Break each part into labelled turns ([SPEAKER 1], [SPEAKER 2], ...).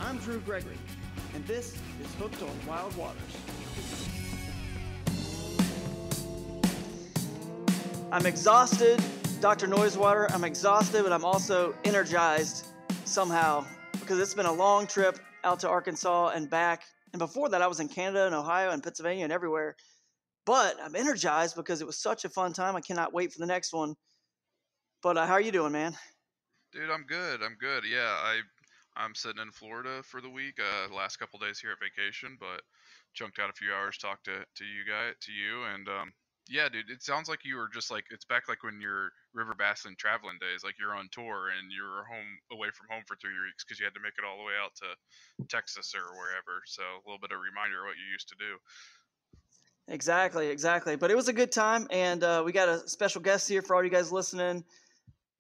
[SPEAKER 1] I'm Drew Gregory, and this is Hooked on Wild Waters. I'm exhausted, Dr. Noisewater. I'm exhausted, but I'm also energized somehow because it's been a long trip out to Arkansas and back. And before that, I was in Canada and Ohio and Pennsylvania and everywhere. But I'm energized because it was such a fun time. I cannot wait for the next one. But how are you doing, man?
[SPEAKER 2] Dude, I'm good. Yeah, I'm sitting in Florida for the week. Last couple days here at vacation, but chunked out a few hours to talk to you, and yeah, dude. It sounds like you were just like it's back like when you're river bassin traveling days, like you're on tour and you're away from home for 3 weeks because you had to make it all the way out to Texas or wherever. So a little bit of reminder of what you used to do.
[SPEAKER 1] Exactly. But it was a good time, and we got a special guest here for all you guys listening.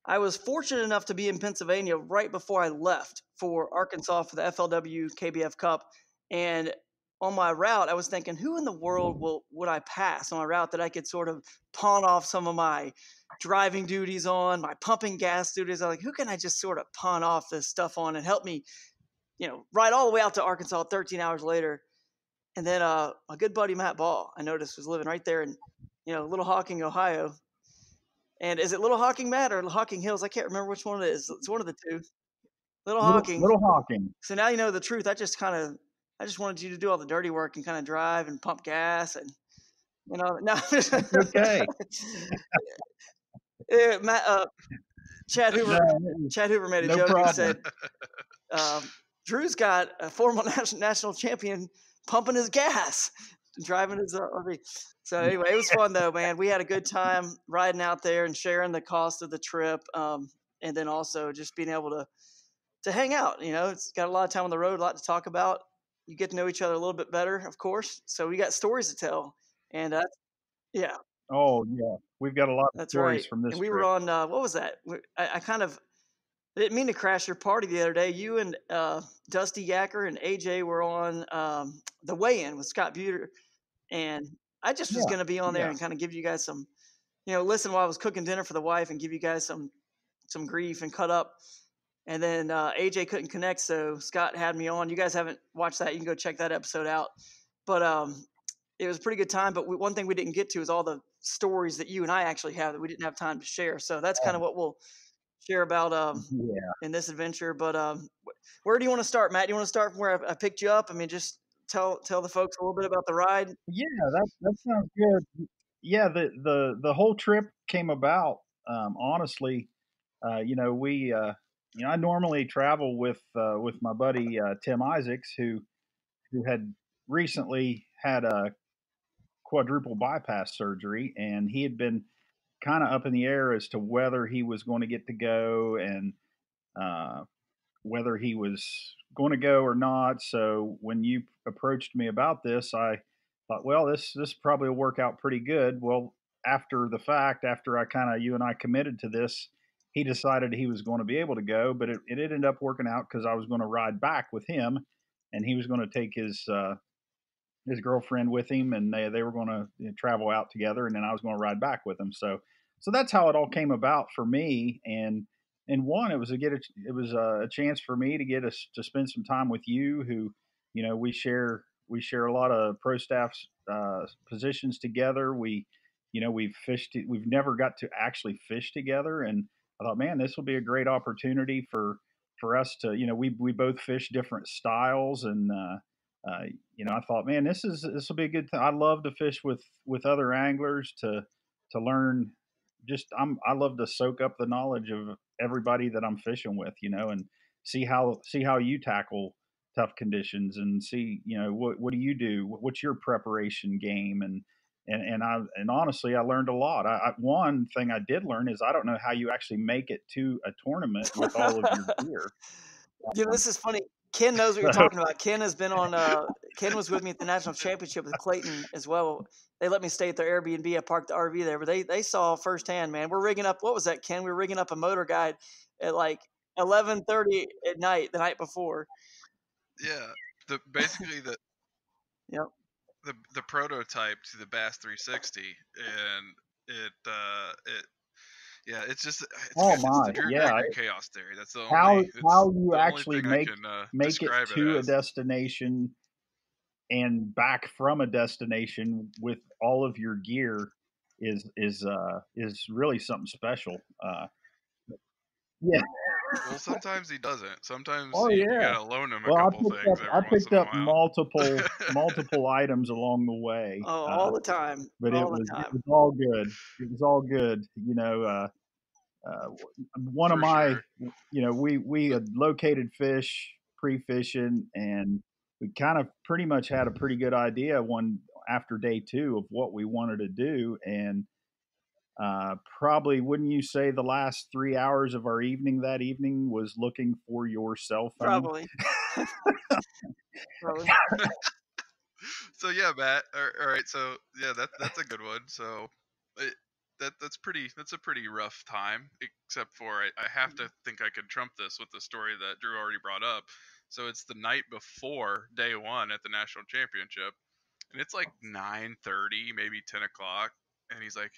[SPEAKER 1] I was fortunate enough to be in Pennsylvania right before I left for Arkansas for the FLW KBF Cup. And on my route, I was thinking, who in the world would I pass on my route that I could sort of pawn off some of my driving duties on, my pumping gas duties? I'm like, who can I just sort of pawn off this stuff on and help me, ride all the way out to Arkansas 13 hours later? And then my good buddy Matt Ball, I noticed, was living right there in, Little Hocking, Ohio. And is it Little Hocking, Matt, or Hocking Hills? I can't remember which one it is. It's one of the two. Little Hocking.
[SPEAKER 3] Little Hocking.
[SPEAKER 1] So now you know the truth. I just wanted you to do all the dirty work and kind of drive and pump gas and, no.
[SPEAKER 3] Okay.
[SPEAKER 1] Matt, Chad Hoover made a joke.
[SPEAKER 3] Problem.
[SPEAKER 1] He said, Drew's got a former national champion pumping his gas, driving his RV. So anyway, it was fun though, man. We had a good time riding out there and sharing the cost of the trip, and then also just being able to hang out. It's got a lot of time on the road, a lot to talk about. You get to know each other a little bit better, of course. So we got stories to tell, and yeah.
[SPEAKER 3] Oh yeah, we've got a lot of stories from this.
[SPEAKER 1] And we
[SPEAKER 3] trip.
[SPEAKER 1] were on what was that? I didn't mean to crash your party the other day. You and Dusty Yacker and AJ were on the weigh-in with Scott Buter, and I just was going to be on there and kind of give you guys some, listen while I was cooking dinner for the wife and give you guys some grief and cut up. And then AJ couldn't connect, so Scott had me on. You guys haven't watched that. You can go check that episode out. But it was a pretty good time. But one thing we didn't get to is all the stories that you and I actually have that we didn't have time to share. So that's kind of what we'll share about in this adventure. But where do you want to start, Matt? Do you want to start from where I picked you up? I mean, just tell the folks a little bit about the ride.
[SPEAKER 3] Yeah, that sounds good. Yeah, the whole trip came about honestly. We I normally travel with my buddy Tim Isaacs, who had recently had a quadruple bypass surgery, and he had been kind of up in the air as to whether he was going to get to go and whether he was going to go or not. So when you approached me about this, I thought, well, this probably will work out pretty good. Well, after the fact, after you and I committed to this, he decided he was going to be able to go, but it ended up working out because I was going to ride back with him, and he was going to take his girlfriend with him, and they were going to travel out together, and then I was going to ride back with him. So that's how it all came about for me. And one, it was a chance for me to get us to spend some time with you, who, we share a lot of pro staff positions together. We've fished. We've never got to actually fish together, and I thought, man, this will be a great opportunity for us to, we both fish different styles, and I thought, man, this will be a good thing. I love to fish with other anglers to learn. I love to soak up the knowledge of everybody that I'm fishing with, and see how you tackle tough conditions, and see, what do you do? What's your preparation game? And honestly, I learned a lot. One thing I did learn is I don't know how you actually make it to a tournament with all of your gear.
[SPEAKER 1] This is funny. Ken knows what you're talking about. Ken has been on. Ken was with me at the national championship with Clayton as well. They let me stay at their Airbnb. I parked the RV there, but they saw firsthand. Man, we're rigging up. What was that, Ken? We were rigging up a motor guide at like 11:30 at night the night before.
[SPEAKER 2] Yeah, basically the.
[SPEAKER 1] Yep.
[SPEAKER 2] The prototype to the Bass 360, and Yeah, it's just
[SPEAKER 3] Oh
[SPEAKER 2] it's the
[SPEAKER 3] my,
[SPEAKER 2] Drew
[SPEAKER 3] yeah.
[SPEAKER 2] Geiger chaos theory. That's the
[SPEAKER 3] How
[SPEAKER 2] only
[SPEAKER 3] you actually
[SPEAKER 2] thing I can
[SPEAKER 3] make it
[SPEAKER 2] describe it
[SPEAKER 3] to a
[SPEAKER 2] as.
[SPEAKER 3] destination and back from a destination with all of your gear is really something special. Yeah.
[SPEAKER 2] Well, sometimes he doesn't. Sometimes
[SPEAKER 3] Oh
[SPEAKER 2] you
[SPEAKER 3] yeah.
[SPEAKER 2] gotta loan him a
[SPEAKER 3] Well,
[SPEAKER 2] couple things
[SPEAKER 3] I
[SPEAKER 2] every once
[SPEAKER 3] picked
[SPEAKER 2] in a
[SPEAKER 3] up
[SPEAKER 2] while.
[SPEAKER 3] multiple items along the way,
[SPEAKER 1] Oh, all the time,
[SPEAKER 3] but
[SPEAKER 1] all the
[SPEAKER 3] it
[SPEAKER 1] time.
[SPEAKER 3] was all good. It was all good. You know, uh, one of
[SPEAKER 2] For
[SPEAKER 3] my,
[SPEAKER 2] sure.
[SPEAKER 3] you know, we had located fish pre-fishing, and we kind of pretty much had a pretty good idea one after day two of what we wanted to do, and probably wouldn't you say the last 3 hours of our evening that evening was looking for your cell phone?
[SPEAKER 1] Probably, probably.
[SPEAKER 2] So yeah, Matt. All right. So yeah, that's a good one. So it, that's a pretty rough time. Except for I have to think I could trump this with the story that Drew already brought up. So it's the night before day one at the national championship, and it's like 9:30, maybe 10 o'clock, and he's like,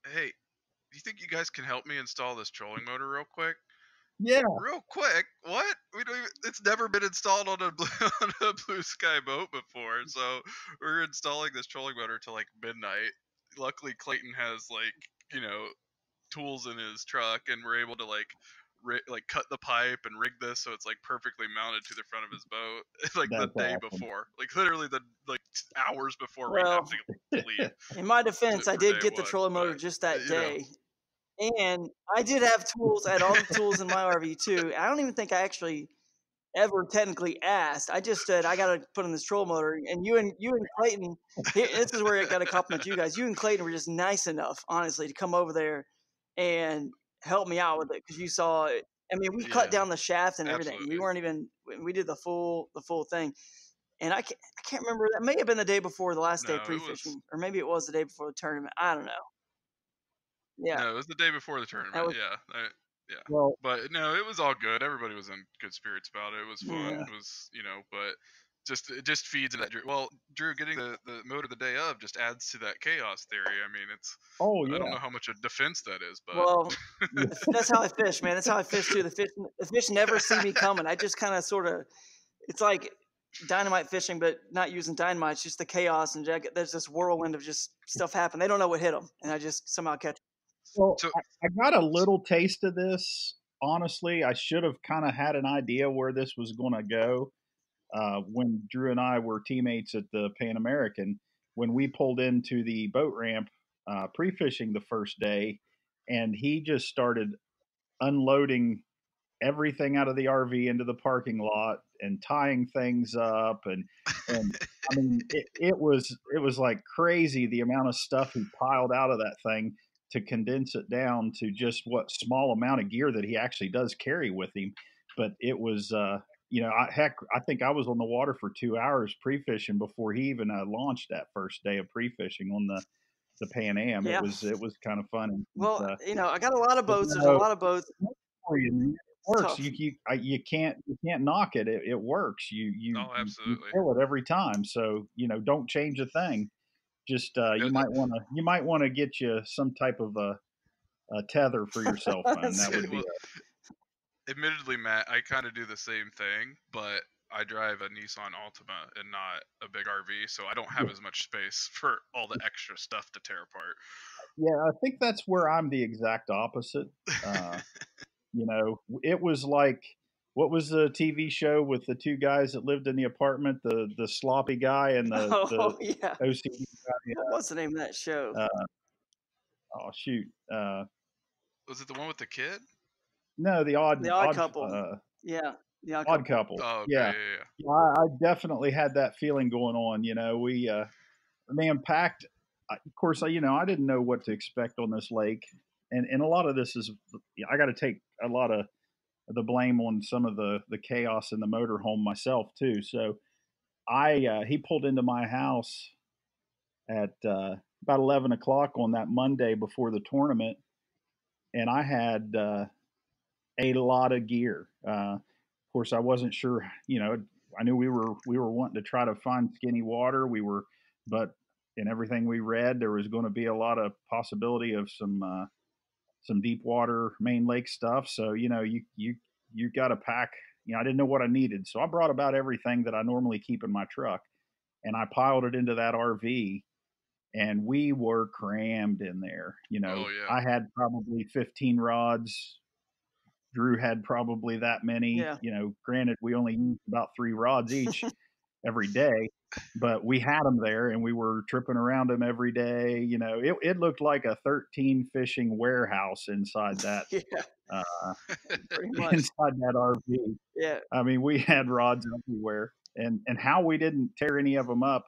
[SPEAKER 2] "Hey, do you think you guys can help me install this trolling motor real quick?"
[SPEAKER 3] Yeah,
[SPEAKER 2] Real quick, what? We don't even, it's never been installed on a blue, on a blue sky boat before. So we're installing this trolling motor till like midnight. Luckily, Clayton has like tools in his truck, and we're able to like cut the pipe and rig this so it's like perfectly mounted to the front of his boat. Like the
[SPEAKER 3] that's
[SPEAKER 2] day
[SPEAKER 3] awesome.
[SPEAKER 2] before, like literally the like hours before we have
[SPEAKER 1] Well,
[SPEAKER 2] to leave
[SPEAKER 1] in my defense, I
[SPEAKER 2] for day
[SPEAKER 1] did get the
[SPEAKER 2] one.
[SPEAKER 1] trolling motor
[SPEAKER 2] But
[SPEAKER 1] just that
[SPEAKER 2] you know,
[SPEAKER 1] day, and I did have tools. I had all the tools in my RV too. I don't even think I actually ever technically asked. I just said I got to put in this troll motor, and you and Clayton. This is where I got to compliment you guys. You and Clayton were just nice enough, honestly, to come over there and help me out with it because you saw it. I mean, we cut
[SPEAKER 2] yeah,
[SPEAKER 1] down the shaft and everything. We
[SPEAKER 2] absolutely.
[SPEAKER 1] weren't even. We did the full thing, and I can't remember. That may have been the day before the last day of
[SPEAKER 2] No, it was
[SPEAKER 1] pre-fishing, or maybe it was the day before the tournament. I don't know. Yeah,
[SPEAKER 2] No, it was the day before the
[SPEAKER 1] that
[SPEAKER 2] tournament.
[SPEAKER 1] was.
[SPEAKER 2] Yeah, yeah.
[SPEAKER 3] Well,
[SPEAKER 2] But no, it was all good. Everybody was in good spirits about it. It was fun.
[SPEAKER 1] Yeah.
[SPEAKER 2] It was, but it just feeds into that. Well, Drew, getting the motor the day of just adds to that chaos theory. I mean,
[SPEAKER 3] oh
[SPEAKER 2] I don't
[SPEAKER 3] yeah,
[SPEAKER 2] know how much a defense that is, but
[SPEAKER 1] Well,
[SPEAKER 3] yeah,
[SPEAKER 1] that's how I fish, man. That's how I fish too. The fish never see me coming. I just kind of sort of. It's like dynamite fishing, but not using dynamite. It's just the chaos, and there's this whirlwind of just stuff happen. They don't know what hit them, and I just somehow catch.
[SPEAKER 3] Well,
[SPEAKER 2] so
[SPEAKER 3] I got a little taste of this. Honestly, I should have kind of had an idea where this was going to go when Drew and I were teammates at the Pan American. When we pulled into the boat ramp pre-fishing the first day, and he just started unloading everything out of the RV into the parking lot and tying things up, and I mean it was like crazy the amount of stuff he piled out of that thing to condense it down to just what small amount of gear that he actually does carry with him. But it was I think I was on the water for 2 hours pre-fishing before he even launched that first day of pre-fishing on the Pan Am.
[SPEAKER 1] Yeah.
[SPEAKER 3] It was kind of funny.
[SPEAKER 1] Well, I got a lot of
[SPEAKER 3] But,
[SPEAKER 1] boats. There's a lot of boats.
[SPEAKER 3] for you, man. It
[SPEAKER 1] It's
[SPEAKER 3] works.
[SPEAKER 1] tough.
[SPEAKER 3] You can't knock it. It works.
[SPEAKER 2] oh,
[SPEAKER 3] You
[SPEAKER 2] absolutely.
[SPEAKER 3] kill it every time. So don't change a thing. Just
[SPEAKER 2] Yeah, that,
[SPEAKER 3] you might want to get you some type of a tether for your cell phone. That would be
[SPEAKER 2] well, admittedly, Matt, I kind of do the same thing, but I drive a Nissan Altima and not a big RV, so I don't have as much space for all the extra stuff to tear apart.
[SPEAKER 3] yeah. I think that's where I'm the exact opposite. Uh, it was like what was the TV show with the two guys that lived in the apartment, the sloppy guy and the
[SPEAKER 1] Oh yeah.
[SPEAKER 3] OCD
[SPEAKER 1] What was the name of that show?
[SPEAKER 3] guy. Oh shoot.
[SPEAKER 2] Was it the one with the kid?
[SPEAKER 3] No, the
[SPEAKER 1] The Odd Couple. Yeah, The Odd
[SPEAKER 3] odd
[SPEAKER 1] Couple.
[SPEAKER 3] couple.
[SPEAKER 2] Oh, okay,
[SPEAKER 3] Yeah.
[SPEAKER 2] yeah.
[SPEAKER 3] Yeah, I definitely had that feeling going on. We the man packed. Of course, I didn't know what to expect on this lake, and a lot of this is I got to take a lot of the blame on some of the chaos in the motorhome myself too. So he pulled into my house at about 11 o'clock on that Monday before the tournament, and I had a lot of gear. Of course, I wasn't sure. I knew we were wanting to try to find skinny water. But in everything we read, there was going to be a lot of possibility of some some deep water main lake stuff. So, you got to pack. I didn't know what I needed. So I brought about everything that I normally keep in my truck, and I piled it into that RV, and we were crammed in there.
[SPEAKER 2] Oh yeah.
[SPEAKER 3] I had probably 15 rods. Drew had probably that many.
[SPEAKER 1] Yeah.
[SPEAKER 3] Granted, we only used about 3 rods each every day, but we had them there, and we were tripping around them every day. It looked like a 13 fishing warehouse inside that
[SPEAKER 1] Yeah.
[SPEAKER 3] uh,
[SPEAKER 1] Pretty much.
[SPEAKER 3] inside that RV.
[SPEAKER 1] Yeah.
[SPEAKER 3] I mean, we had rods everywhere, and how we didn't tear any of them up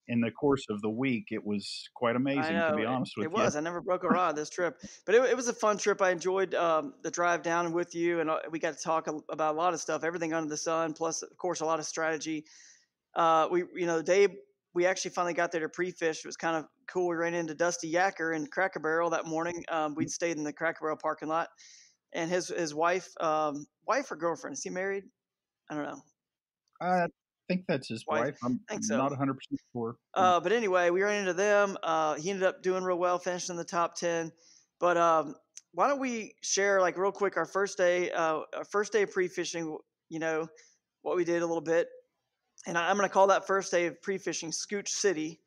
[SPEAKER 3] in the course of the week, it was quite
[SPEAKER 1] I
[SPEAKER 3] amazing, to
[SPEAKER 1] know
[SPEAKER 3] be honest with
[SPEAKER 1] it
[SPEAKER 3] you.
[SPEAKER 1] was. I never broke a rod this trip, but it was a fun trip. I enjoyed the drive down with you, and we got to talk about a lot of stuff, everything under the sun, plus of course a lot of strategy. The day we actually finally got there to pre-fish, it was kind of cool. We ran into Dusty Yacker in Cracker Barrel that morning. We'd stayed in the Cracker Barrel parking lot, and his wife, wife or girlfriend, is he married? I don't know.
[SPEAKER 3] I think that's his
[SPEAKER 1] Wife,
[SPEAKER 3] wife. I'm
[SPEAKER 1] I think so.
[SPEAKER 3] not 100% sure.
[SPEAKER 1] But anyway, we ran into them. He ended up doing real well, finishing in the top 10. But why don't we share, like, real quick, our first day of pre-fishing, what we did a little bit. And I'm going to call that first day of pre-fishing Scooch City,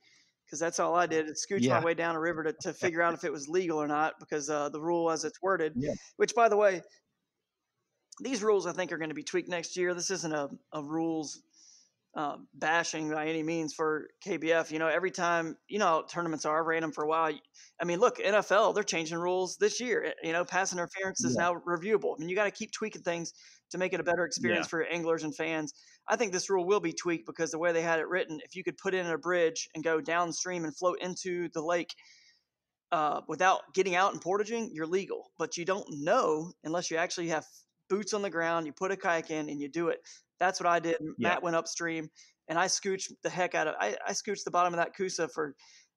[SPEAKER 1] because that's all I did, is scooch my
[SPEAKER 3] Yeah,
[SPEAKER 1] way down a river to figure out if it was legal or not, because the rule as it's worded,
[SPEAKER 3] yeah,
[SPEAKER 1] which, by the way, these rules I think are going to be tweaked next year. This isn't a rules bashing by any means for KBF. Every time, how tournaments are, I've ran them for a while. I mean, look, NFL, they're changing rules this year. Pass interference is
[SPEAKER 3] yeah,
[SPEAKER 1] now reviewable. I mean, you got to keep tweaking things to make it a better experience
[SPEAKER 3] yeah,
[SPEAKER 1] for anglers and fans. I think this rule will be tweaked because the way they had it written, if you could put in a bridge and go downstream and float into the lake without getting out and portaging, you're legal. But you don't know unless you actually have boots on the ground, you put a kayak in, and you do it. That's what I did.
[SPEAKER 3] yeah.
[SPEAKER 1] Matt went upstream, and I scooched the heck out of. I scooched the bottom of that Coosa for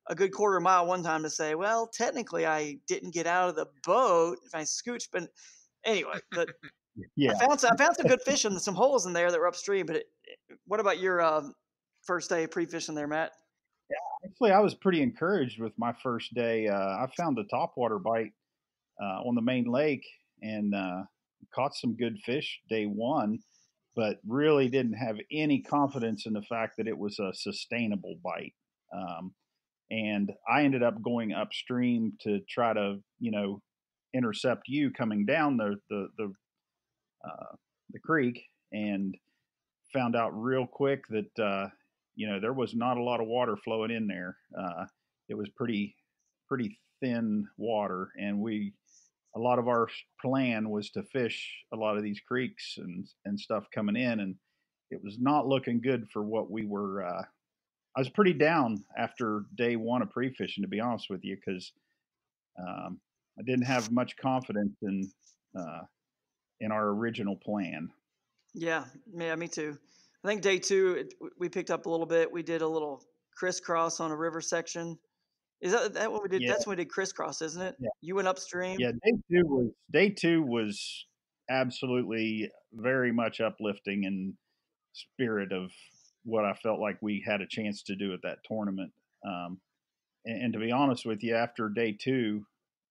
[SPEAKER 1] a good quarter mile one time to say, well, technically I didn't get out of the boat if I scooched, but anyway,
[SPEAKER 3] Yeah.
[SPEAKER 1] I found some good fish and some holes in there that were upstream. But what about your first day of pre-fishing there, Matt?
[SPEAKER 3] Actually, I was pretty encouraged with my first day. I found a topwater bite on the main lake, and caught some good fish day one, but really didn't have any confidence in the fact that it was a sustainable bite. Um, and I ended up going upstream to try to, intercept you coming down the creek, and found out real quick that there was not a lot of water flowing in there. It was pretty thin water, and a lot of our plan was to fish a lot of these creeks and stuff coming in, and it was not looking good for what we were. I was pretty down after day one of pre-fishing, to be honest with you, because I didn't have much confidence uh, in our original plan.
[SPEAKER 1] Yeah, me too. I think day two we picked up a little bit. We did a little crisscross on a river section. Is that what we did?
[SPEAKER 3] Yeah,
[SPEAKER 1] That's when we did crisscross, isn't it?
[SPEAKER 3] yeah,
[SPEAKER 1] You went upstream.
[SPEAKER 3] yeah. Day two was absolutely very much uplifting in spirit of what I felt like we had a chance to do at that tournament. And to be honest with you, after day two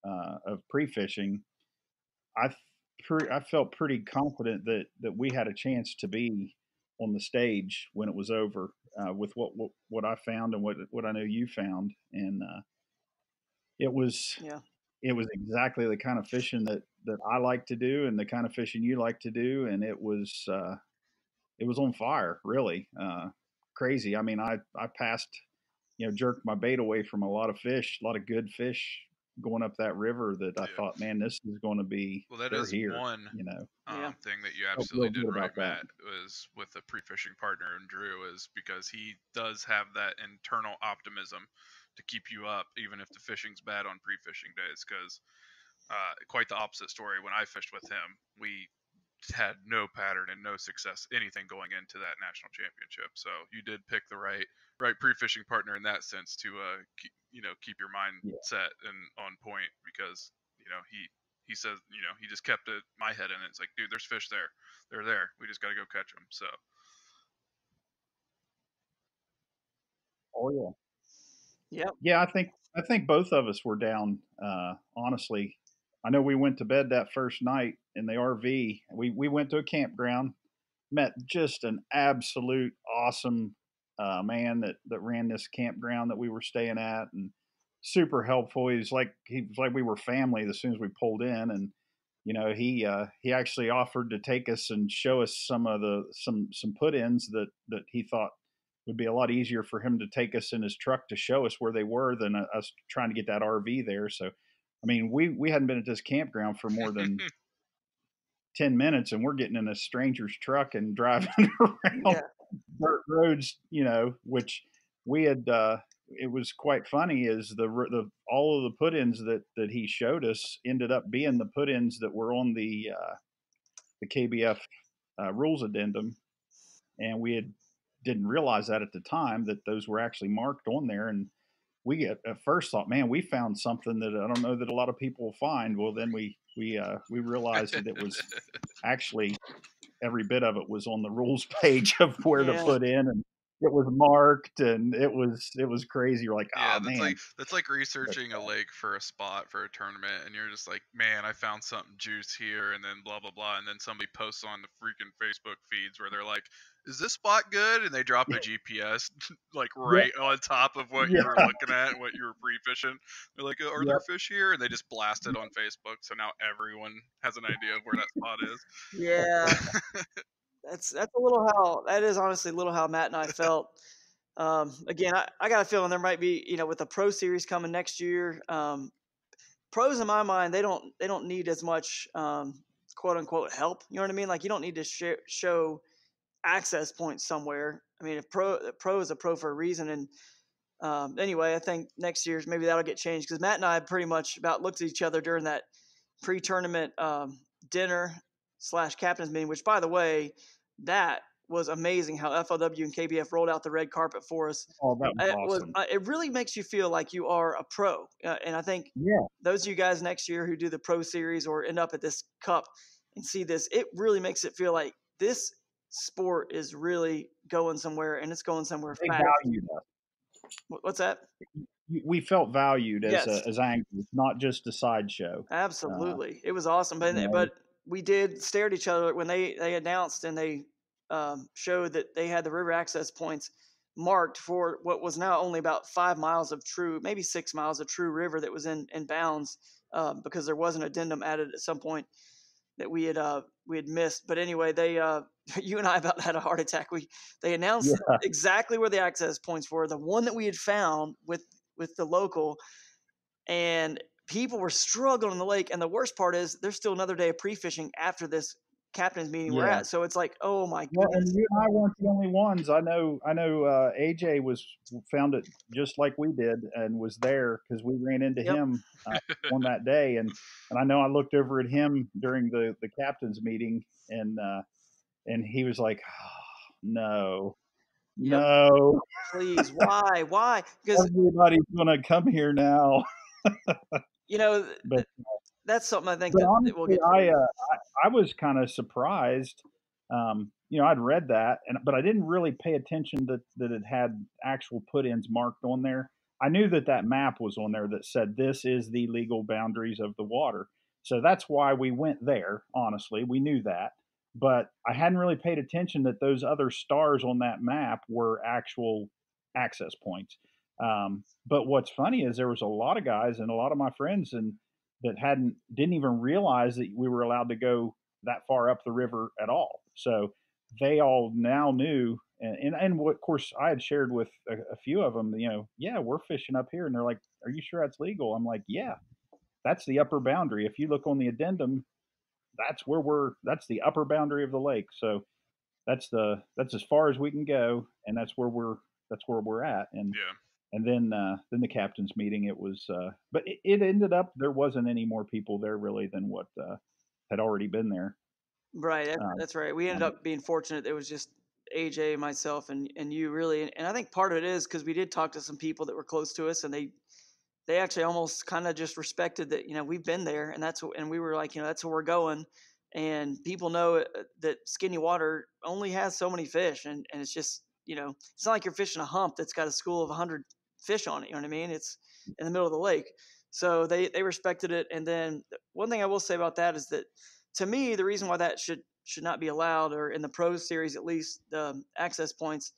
[SPEAKER 3] of pre-fishing, I I felt pretty confident that we had a chance to be on the stage when it was over, with what I found and what I know you found, and it was
[SPEAKER 1] Yeah,
[SPEAKER 3] it was exactly the kind of fishing that I like to do and the kind of fishing you like to do, and it was on fire, really. Crazy. I mean, I passed, jerked my bait away from a lot of fish, a lot of good fish going up that river that I
[SPEAKER 2] Yeah.
[SPEAKER 3] thought, man, this is going to be,
[SPEAKER 2] Well, that
[SPEAKER 3] they're
[SPEAKER 2] is
[SPEAKER 3] here,
[SPEAKER 2] one
[SPEAKER 1] yeah,
[SPEAKER 2] thing that you
[SPEAKER 3] Felt real
[SPEAKER 2] absolutely did
[SPEAKER 3] good
[SPEAKER 2] right,
[SPEAKER 3] about that.
[SPEAKER 2] Matt, was with the pre-fishing partner and Drew, is because he does have that internal optimism to keep you up, even if the fishing's bad on pre-fishing days. Because quite the opposite story. When I fished with him, we had no pattern and no success anything going into that national championship. So you did pick the right pre-fishing partner in that sense to keep your mind
[SPEAKER 3] Yeah.
[SPEAKER 2] set and on point, because he says, he just kept my head in it. It's like, dude, there's fish there, they're there, we just got to go catch them. So
[SPEAKER 3] Oh yeah.
[SPEAKER 1] yep,
[SPEAKER 3] Yeah, I think both of us were down, honestly, I know we went to bed that first night in the RV. We went to a campground, met just an absolute awesome man that ran this campground that we were staying at, and super helpful. He was like we were family as soon as we pulled in, and he actually offered to take us and show us some put-ins that he thought would be a lot easier for him to take us in his truck to show us where they were than us trying to get that RV there. So, I mean, we hadn't been at this campground for more than 10 minutes, and we're getting in a stranger's truck and driving around
[SPEAKER 1] Yeah.
[SPEAKER 3] dirt roads, which we had. It was quite funny is the all of the put-ins that he showed us ended up being the put-ins that were on the KBF rules addendum, and didn't realize that at the time that those were actually marked on there. And we at first thought, man, we found something that I don't know that a lot of people will find. Well, then we realized that it was actually every bit of it was on the rules page of where to
[SPEAKER 1] Yeah.
[SPEAKER 3] put in, and it was marked, and it was crazy. You're like,
[SPEAKER 2] Yeah,
[SPEAKER 3] oh man.
[SPEAKER 2] that's like researching a lake for a spot for a tournament, and you're just like, man, I found something juice here, and then blah blah blah, and then somebody posts on the freaking Facebook feeds where they're like, is this spot good? And they drop a GPS like right on top of what you were
[SPEAKER 3] Yeah.
[SPEAKER 2] looking at, what you were pre-fishing. They're like, are
[SPEAKER 3] Yep.
[SPEAKER 2] there fish here? And they just blast it on Facebook, so now everyone has an idea of where that spot is.
[SPEAKER 1] Yeah. That's that is honestly a little how Matt and I felt. Again, I got a feeling there might be, with the Pro Series coming next year. Pros in my mind, they don't need as much quote unquote help. You know what I mean? Like you don't need to show access points somewhere. I mean, if pro is a pro for a reason. And anyway, I think next year's maybe that'll get changed because Matt and I pretty much about looked at each other during that pre-tournament dinner / captain's meeting, which by the way, that was amazing how FLW and KBF rolled out the red carpet for us.
[SPEAKER 3] Oh, that was awesome.
[SPEAKER 1] It really makes you feel like you are a pro. And I think those of you guys next year who do the Pro Series or end up at this cup and see this, it really makes it feel like this sport is really going somewhere, and it's going somewhere
[SPEAKER 3] They
[SPEAKER 1] fast.
[SPEAKER 3] valued us.
[SPEAKER 1] What's that?
[SPEAKER 3] We felt valued
[SPEAKER 1] Yes.
[SPEAKER 3] as anglers, not just a sideshow.
[SPEAKER 1] Absolutely. It was awesome. But we did stare at each other when they announced and they showed that they had the river access points marked for what was now only about 5 miles of true, maybe 6 miles of true river that was in bounds because there was an addendum added at some point that we had missed. But anyway, they you and I about had a heart attack. They announced exactly where the access points were, the one that we had found with the local, and people were struggling in the lake. And the worst part is there's still another day of pre-fishing after this captain's meeting we're at. So it's like, oh my goodness.
[SPEAKER 3] Well, and you and I weren't the only ones. I know AJ found it just like we did and was there because we ran into him on that day. And I know I looked over at him during the captain's meeting, and he was like, oh, no,
[SPEAKER 1] please, why? Because
[SPEAKER 3] everybody's gonna come here now.
[SPEAKER 1] But that's something I think
[SPEAKER 3] but
[SPEAKER 1] that
[SPEAKER 3] honestly,
[SPEAKER 1] we'll get.
[SPEAKER 3] I was kind of surprised. I'd read that, but I didn't really pay attention that it had actual put-ins marked on there. I knew that map was on there that said this is the legal boundaries of the water. So that's why we went there. Honestly, we knew that, but I hadn't really paid attention that those other stars on that map were actual access points. But what's funny is there was a lot of guys and a lot of my friends that didn't even realize that we were allowed to go that far up the river at all. So they all now knew, and of course I had shared with a few of them, we're fishing up here, and they're like, "Are you sure that's legal?" I'm like, "Yeah, that's the upper boundary. If you look on the addendum, that's the upper boundary of the lake. So that's as far as we can go, and that's where we're at." And then the captain's meeting, it was, but it ended up there wasn't any more people there really than what had already been there.
[SPEAKER 1] Right, that's right. We ended up being fortunate. It was just AJ, myself, and you really. And I think part of it is because we did talk to some people that were close to us, and they actually almost kind of just respected that we've been there, and we were like that's where we're going, and people know that Skinny Water only has so many fish, and it's just it's not like you're fishing a hump that's got a school of 100 fish on it. You know what I mean? It's in the middle of the lake. So they respected it. And then one thing I will say about that is that, to me, the reason why that should not be allowed, or in the pro series at least, the access points,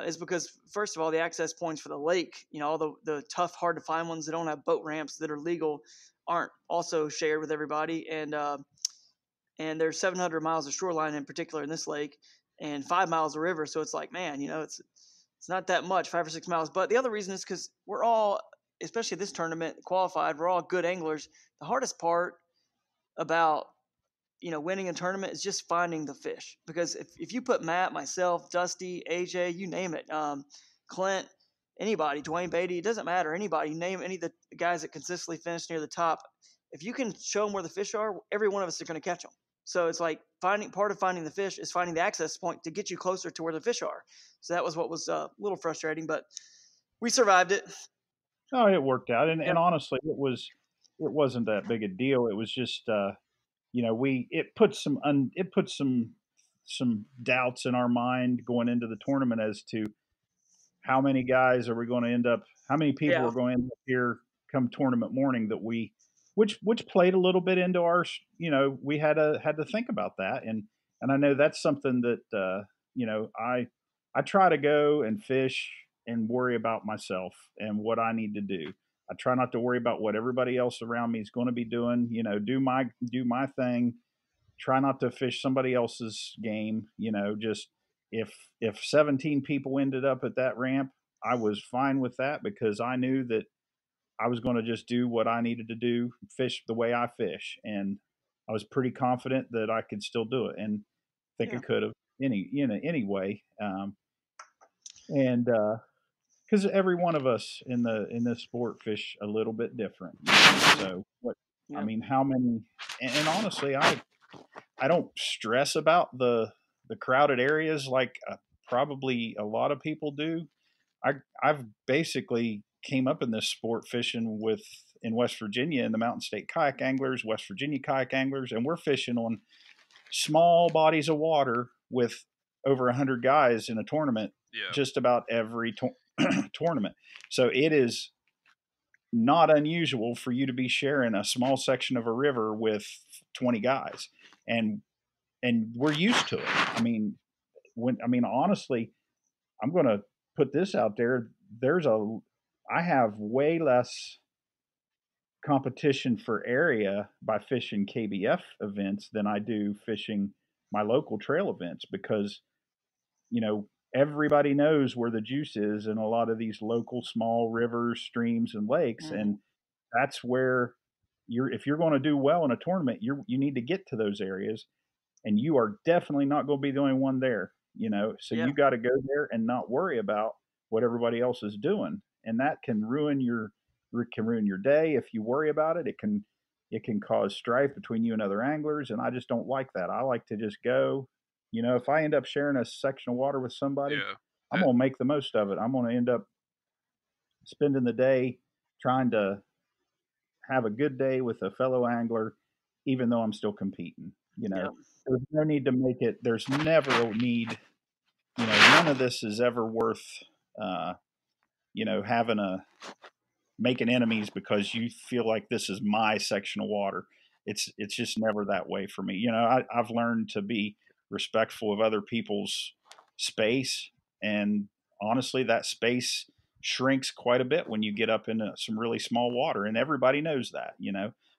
[SPEAKER 1] is because, first of all, the access points for the lake, all the tough, hard to find ones that don't have boat ramps that are legal, aren't also shared with everybody. And there's 700 miles of shoreline in particular in this lake, and 5 miles of river. So it's like, man, it's not that much, 5 or 6 miles. But the other reason is because we're all, especially this tournament, qualified. We're all good anglers. The hardest part about winning a tournament is just finding the fish. Because if you put Matt, myself, Dusty, AJ, you name it, Clint, anybody, Dwayne Beatty, it doesn't matter, anybody, you name any of the guys that consistently finish near the top, if you can show them where the fish are, every one of us are going to catch them. So it's like part of finding the fish is finding the access point to get you closer to where the fish are. So that was what was a little frustrating, but we survived it.
[SPEAKER 3] Oh, it worked out, and honestly, it wasn't that big a deal. It was just it put some doubts in our mind going into the tournament as to how many guys are we going to end up, how many people
[SPEAKER 1] Yeah.
[SPEAKER 3] are going to end up here come tournament morning, that which played a little bit into our, we had to think about that. And I know that's something that, I try to go and fish and worry about myself and what I need to do. I try not to worry about what everybody else around me is going to be doing, do my thing, try not to fish somebody else's game, just if 17 people ended up at that ramp, I was fine with that, because I knew that I was going to just do what I needed to do, fish the way I fish. And I was pretty confident that I could still do it, and think I could have anyway. And because every one of us in this sport fish a little bit different. So I mean, how many? And honestly, I don't stress about the crowded areas like probably a lot of people do. I've basically came up in this sport fishing in West Virginia, in the Mountain State Kayak Anglers, West Virginia Kayak Anglers, and we're fishing on small bodies of water with over 100 guys in a tournament, just about every tournament. So it is not unusual for you to be sharing a small section of a river with 20 guys, and we're used to it. I mean, honestly, I'm going to put this out there. I have way less competition for area by fishing KBF events than I do fishing my local trail events, because everybody knows where the juice is in a lot of these local small rivers, streams, and lakes. And that's where if you're going to do well in a tournament, you need to get to those areas, and you are definitely not going to be the only one there, so you got to go there and not worry about what everybody else is doing. And that can ruin your day. If you worry about it, it can cause strife between you and other anglers. And I just don't like that. I like to just go, if I end up sharing a section of water with somebody, I'm going to make the most of it. I'm going to end up spending the day trying to have a good day with a fellow angler, even though I'm still competing. There's no need to make it. There's never a need. None of this is ever worth, making enemies because you feel like this is my section of water. It's just never that way for me. I've learned to be respectful of other people's space, and honestly, that space shrinks quite a bit when you get up into some really small water, and everybody knows that.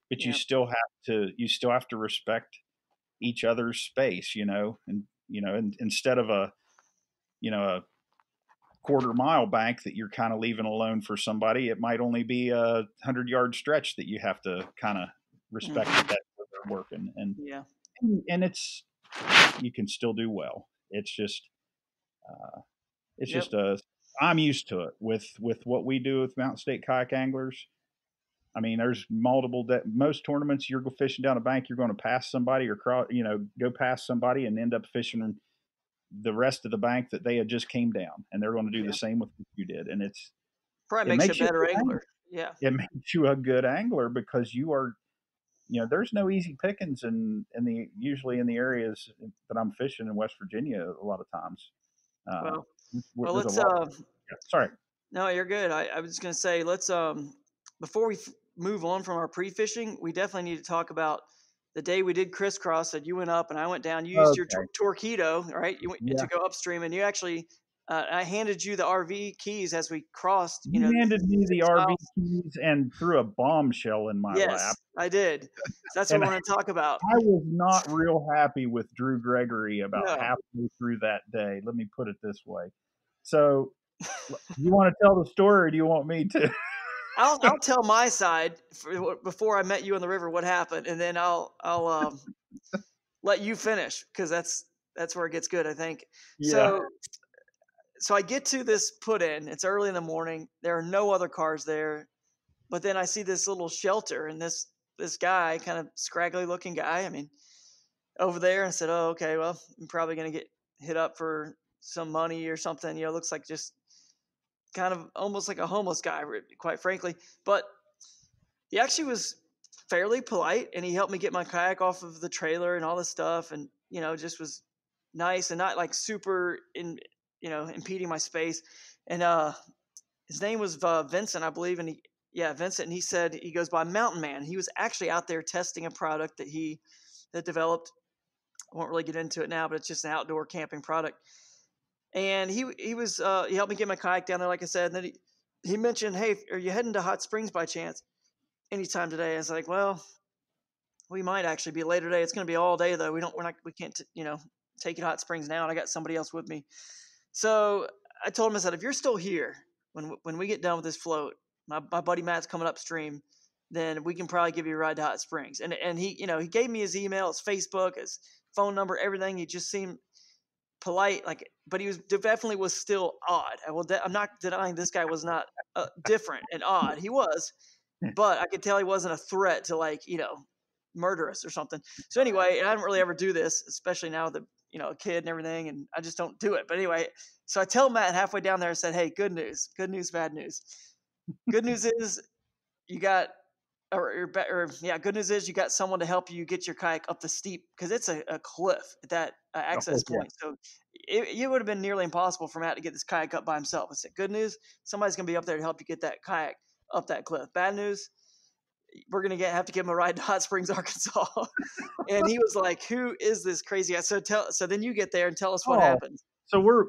[SPEAKER 3] But you still have to respect each other's space, and instead of a quarter-mile bank that you're kind of leaving alone for somebody, it might only be a 100-yard stretch that you have to kind of respect that they're working. And it's, you can still do well. It's just I'm used to it with what we do with Mountain State Kayak Anglers. I mean, there's most tournaments you're fishing down a bank, you're going to pass somebody or go past somebody and end up fishing the rest of the bank that they had just came down, and they're going to do the same with what you did. And
[SPEAKER 1] probably makes you a better angler. Yeah.
[SPEAKER 3] It makes you a good angler because you are, there's no easy pickings usually in the areas that I'm fishing in West Virginia a lot of times.
[SPEAKER 1] Well, let's,
[SPEAKER 3] sorry.
[SPEAKER 1] No, you're good. I was just going to say, let's, before move on from our pre-fishing, we definitely need to talk about the day we did crisscross that you went up and I went down. You used your
[SPEAKER 3] Okay.
[SPEAKER 1] torpedo, right? You went
[SPEAKER 3] Yeah.
[SPEAKER 1] to go upstream, and you actually, I handed you the RV keys as we crossed.
[SPEAKER 3] You handed me the
[SPEAKER 1] 6
[SPEAKER 3] RV
[SPEAKER 1] miles.
[SPEAKER 3] keys and threw a bombshell in my lap.
[SPEAKER 1] Yes, I did. So that's what
[SPEAKER 3] And
[SPEAKER 1] we want to talk about.
[SPEAKER 3] I was not real happy with Drew Gregory about
[SPEAKER 1] No.
[SPEAKER 3] halfway through that day. Let me put it this way. So, you want to tell the story, or do you want me to?
[SPEAKER 1] I'll tell my side before I met you on the river what happened, and then I'll let you finish, because that's where it gets good, I think.
[SPEAKER 3] Yeah.
[SPEAKER 1] So I get to this put in. It's early in the morning. There are no other cars there, but then I see this little shelter, and this guy, kind of scraggly looking guy, I mean, over there, and said, "Oh, okay, well, I'm probably gonna get hit up for some money or something." Looks like just kind of almost like a homeless guy, quite frankly. But he actually was fairly polite, and he helped me get my kayak off of the trailer and all this stuff, and just was nice and not like super impeding my space. And his name was Vincent, I believe, and Vincent. And he said he goes by Mountain Man. He was actually out there testing a product that he had developed. I won't really get into it now, but it's just an outdoor camping product. And he helped me get my kayak down there, like I said. And then he mentioned, "Hey, are you heading to Hot Springs by chance anytime today?" I was like, "Well, we might actually be later today. It's going to be all day though. We can't take you to Hot Springs now, and I got somebody else with me." So I told him, I said, "If you're still here when we get done with this float, my buddy Matt's coming upstream, then we can probably give you a ride to Hot Springs." And he gave me his email, his Facebook, his phone number, everything. He just seemed polite, but he definitely was still odd. I'm not denying this guy was not different and odd. He was, but I could tell he wasn't a threat to murder us or something. So anyway, I don't really ever do this, especially now with a kid and everything, and I just don't do it. But anyway, so I tell Matt halfway down there, I said, "Hey, good news, bad news. Good news is you got, good news is you got someone to help you get your kayak up the steep, because it's a cliff at that access point. So it would have been nearly impossible for Matt to get this kayak up by himself." I said, "Good news, somebody's gonna be up there to help you get that kayak up that cliff. Bad news, we're gonna have to give him a ride to Hot Springs, Arkansas." And he was like, "Who is this crazy guy?" So then you get there and tell us what happened.
[SPEAKER 3] So we're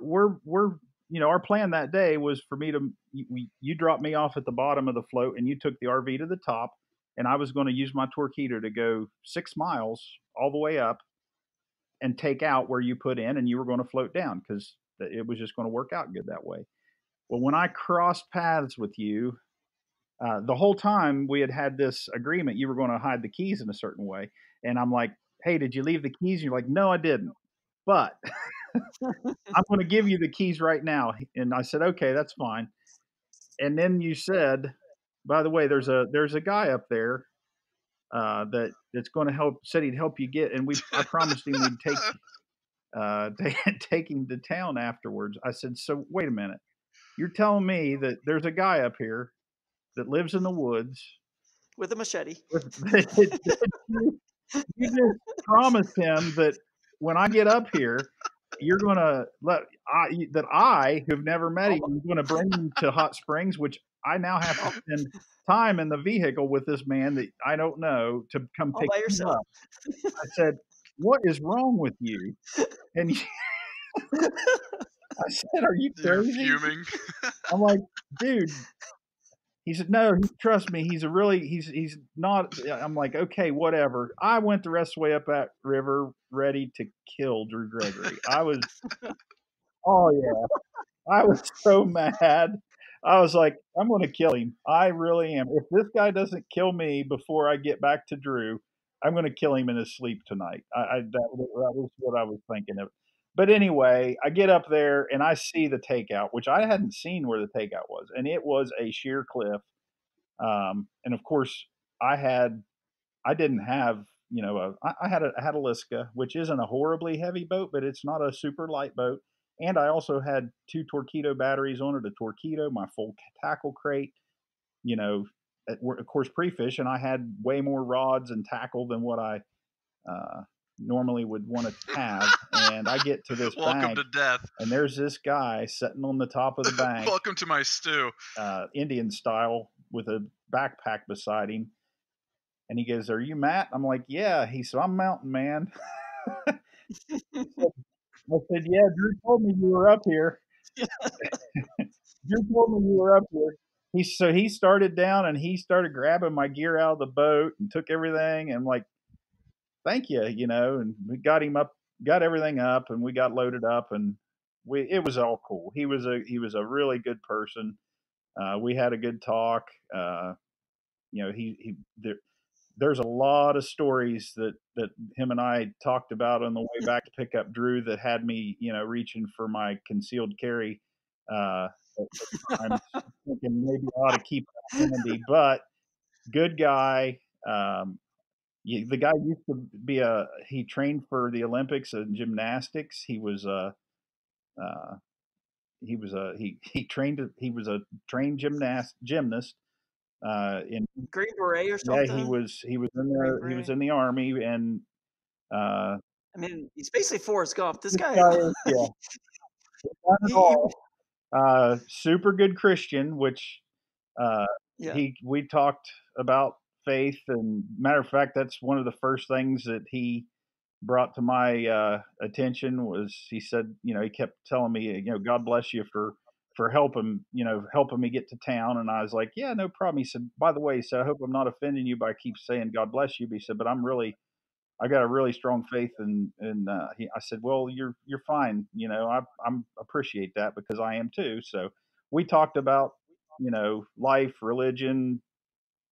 [SPEAKER 3] our plan that day was for me to you dropped me off at the bottom of the float, and you took the RV to the top, and I was going to use my torpedo to go 6 miles all the way up and take out where you put in, and you were going to float down because it was just going to work out good that way. Well, when I crossed paths with you, the whole time we had this agreement, you were going to hide the keys in a certain way. And I'm like, "Hey, did you leave the keys?" And you're like, "No, I didn't, but I'm going to give you the keys right now." And I said, "Okay, that's fine." And then you said, "By the way, there's a guy up there that's going to help. Said he'd help you get." And I promised him we'd take him to town afterwards. I said, "So wait a minute, you're telling me that there's a guy up here that lives in the woods
[SPEAKER 1] With a machete.
[SPEAKER 3] You just promised him that when I get up here, you're going to I, who've never met him, is going to bring him to Hot Springs, which I now have to spend time in the vehicle with this man that I don't know to come
[SPEAKER 1] All
[SPEAKER 3] pick
[SPEAKER 1] by
[SPEAKER 3] him
[SPEAKER 1] yourself.
[SPEAKER 3] up." I said, "What is wrong with you?" And I said, "Are you
[SPEAKER 2] You're
[SPEAKER 3] crazy?"
[SPEAKER 2] fuming.
[SPEAKER 3] I'm like, "Dude." He said, "No, trust me. He's not." I'm like, "Okay, whatever." I went the rest of the way up that river ready to kill Drew Gregory. Oh yeah, I was so mad. I was like, "I'm going to kill him. I really am. If this guy doesn't kill me before I get back to Drew, I'm going to kill him in his sleep tonight." That was what I was thinking of. But anyway, I get up there and I see the takeout, which I hadn't seen where the takeout was, and it was a sheer cliff. And of course, I didn't have I had a Liska, which isn't a horribly heavy boat, but it's not a super light boat. And I also had 2 Torpedo batteries on it, a Torpedo, my full tackle crate, of course pre-fish, and I had way more rods and tackle than what I normally would want to have. And I get to this
[SPEAKER 2] Welcome
[SPEAKER 3] bank,
[SPEAKER 2] to death.
[SPEAKER 3] and there's this guy sitting on the top of the bank.
[SPEAKER 2] Welcome to my stew.
[SPEAKER 3] Indian style, with a backpack beside him, and he goes, "Are you Matt?" I'm like, "Yeah." He said, "I'm Mountain Man." I said, "Yeah, Drew told me you were up here. Drew told me you were up here." He started down and he started grabbing my gear out of the boat and took everything. And I'm like, "Thank you," and we got him up, got everything up, and we got loaded up, and it was all cool. He was a really good person. We had a good talk. There's a lot of stories that him and I talked about on the way back to pick up Drew that had me, reaching for my concealed carry at times, thinking maybe I ought to keep that handy. But good guy. The guy used to be he trained for the Olympics in gymnastics. He was he was a trained gymnast. In
[SPEAKER 1] Green Beret or
[SPEAKER 3] Yeah,
[SPEAKER 1] something.
[SPEAKER 3] he was in there. He was in the Army, and
[SPEAKER 1] I mean, he's basically Forrest Gump. This guy,
[SPEAKER 3] is, yeah, not at
[SPEAKER 1] he
[SPEAKER 3] all. Super good Christian, which
[SPEAKER 1] yeah.
[SPEAKER 3] we talked about faith, and matter of fact, that's one of the first things that he brought to my attention. Was he said, he kept telling me, God bless you for helping me get to town. And I was like, yeah, no problem. He said, by the way, he said, I hope I'm not offending you by keep saying God bless you. But he said, but I got a really strong faith, and I said, well, you're fine. I'm appreciate that, because I am too. So we talked about, life, religion,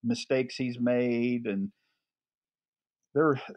[SPEAKER 3] mistakes he's made, and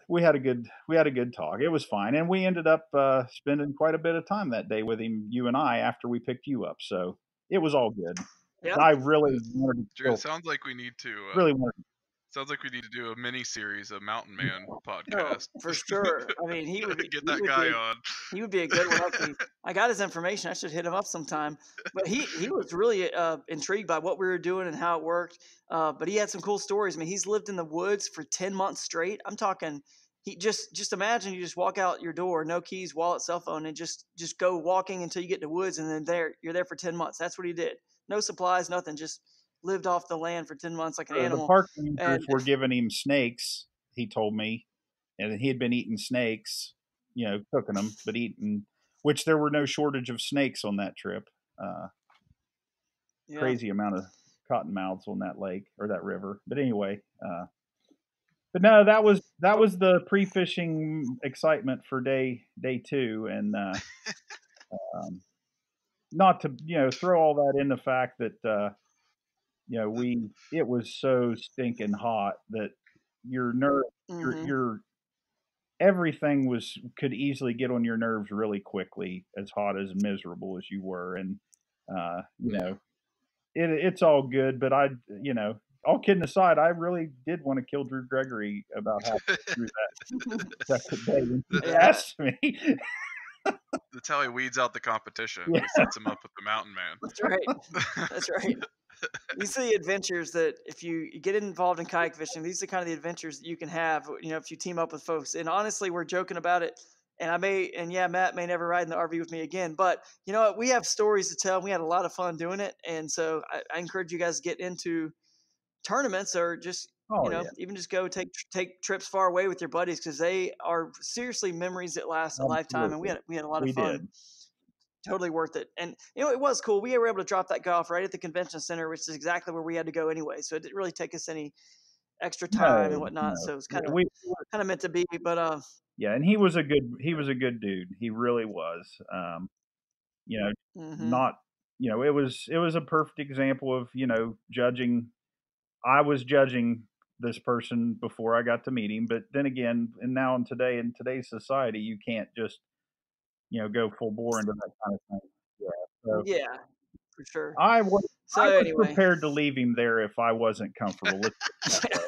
[SPEAKER 3] we had a good talk. It was fine, and we ended up spending quite a bit of time that day with him, you and I, after we picked you up. So it was all good.
[SPEAKER 1] Yeah.
[SPEAKER 3] I really wanted to.
[SPEAKER 2] Drew, it sounds like we need to.
[SPEAKER 3] Really wanted.
[SPEAKER 2] Sounds like we need to do a mini series of Mountain Man
[SPEAKER 1] No,
[SPEAKER 2] podcast.
[SPEAKER 1] for sure. I mean, he would
[SPEAKER 2] get that guy on.
[SPEAKER 1] He would be a good one. I got his information. I should hit him up sometime. But he was really intrigued by what we were doing and how it worked. But he had some cool stories. I mean, he's lived in the woods for 10 months straight. I'm talking. He just imagine you just walk out your door, no keys, wallet, cell phone, and just go walking until you get to the woods, and then you're there for 10 months. That's what he did. No supplies, nothing. Just lived off the land for 10 months like an animal.
[SPEAKER 3] The park rangers were giving him snakes, he told me, and he had been eating snakes, cooking them, but eating, which there were no shortage of snakes on that trip. Crazy amount of cottonmouths on that lake or that river. But anyway, but no, that was the pre-fishing excitement for day 2, and not to throw all that in the fact that it was so stinking hot that your nerve, your everything could easily get on your nerves really quickly, as hot as miserable as you were. And it's all good, but all kidding aside, I really did want to kill Drew Gregory about halfway through that day when he asked me.
[SPEAKER 2] That's how he weeds out the competition. He sets him up with the Mountain Man.
[SPEAKER 1] That's right. That's right. These are the adventures that if you get involved in kayak fishing, these are kind of the adventures that you can have, if you team up with folks. And honestly, we're joking about it. And Matt may never ride in the RV with me again, but you know what? We have stories to tell. We had a lot of fun doing it. And so I encourage you guys to get into tournaments, or just, even just go take trips far away with your buddies, because they are seriously memories that last a lifetime. And we had a lot of fun. Totally worth it. And it was cool. We were able to drop that guy off right at the convention center, which is exactly where we had to go anyway. So it didn't really take us any extra time and whatnot. So it's kind of meant to be. But
[SPEAKER 3] yeah, and he was a good dude. He really was. Not it was a perfect example of judging. I was judging this person before I got to meet him, but then again, and now in today's society, you can't just go full bore into that kind of thing.
[SPEAKER 1] Yeah, for sure.
[SPEAKER 3] I was prepared to leave him there if I wasn't comfortable with it.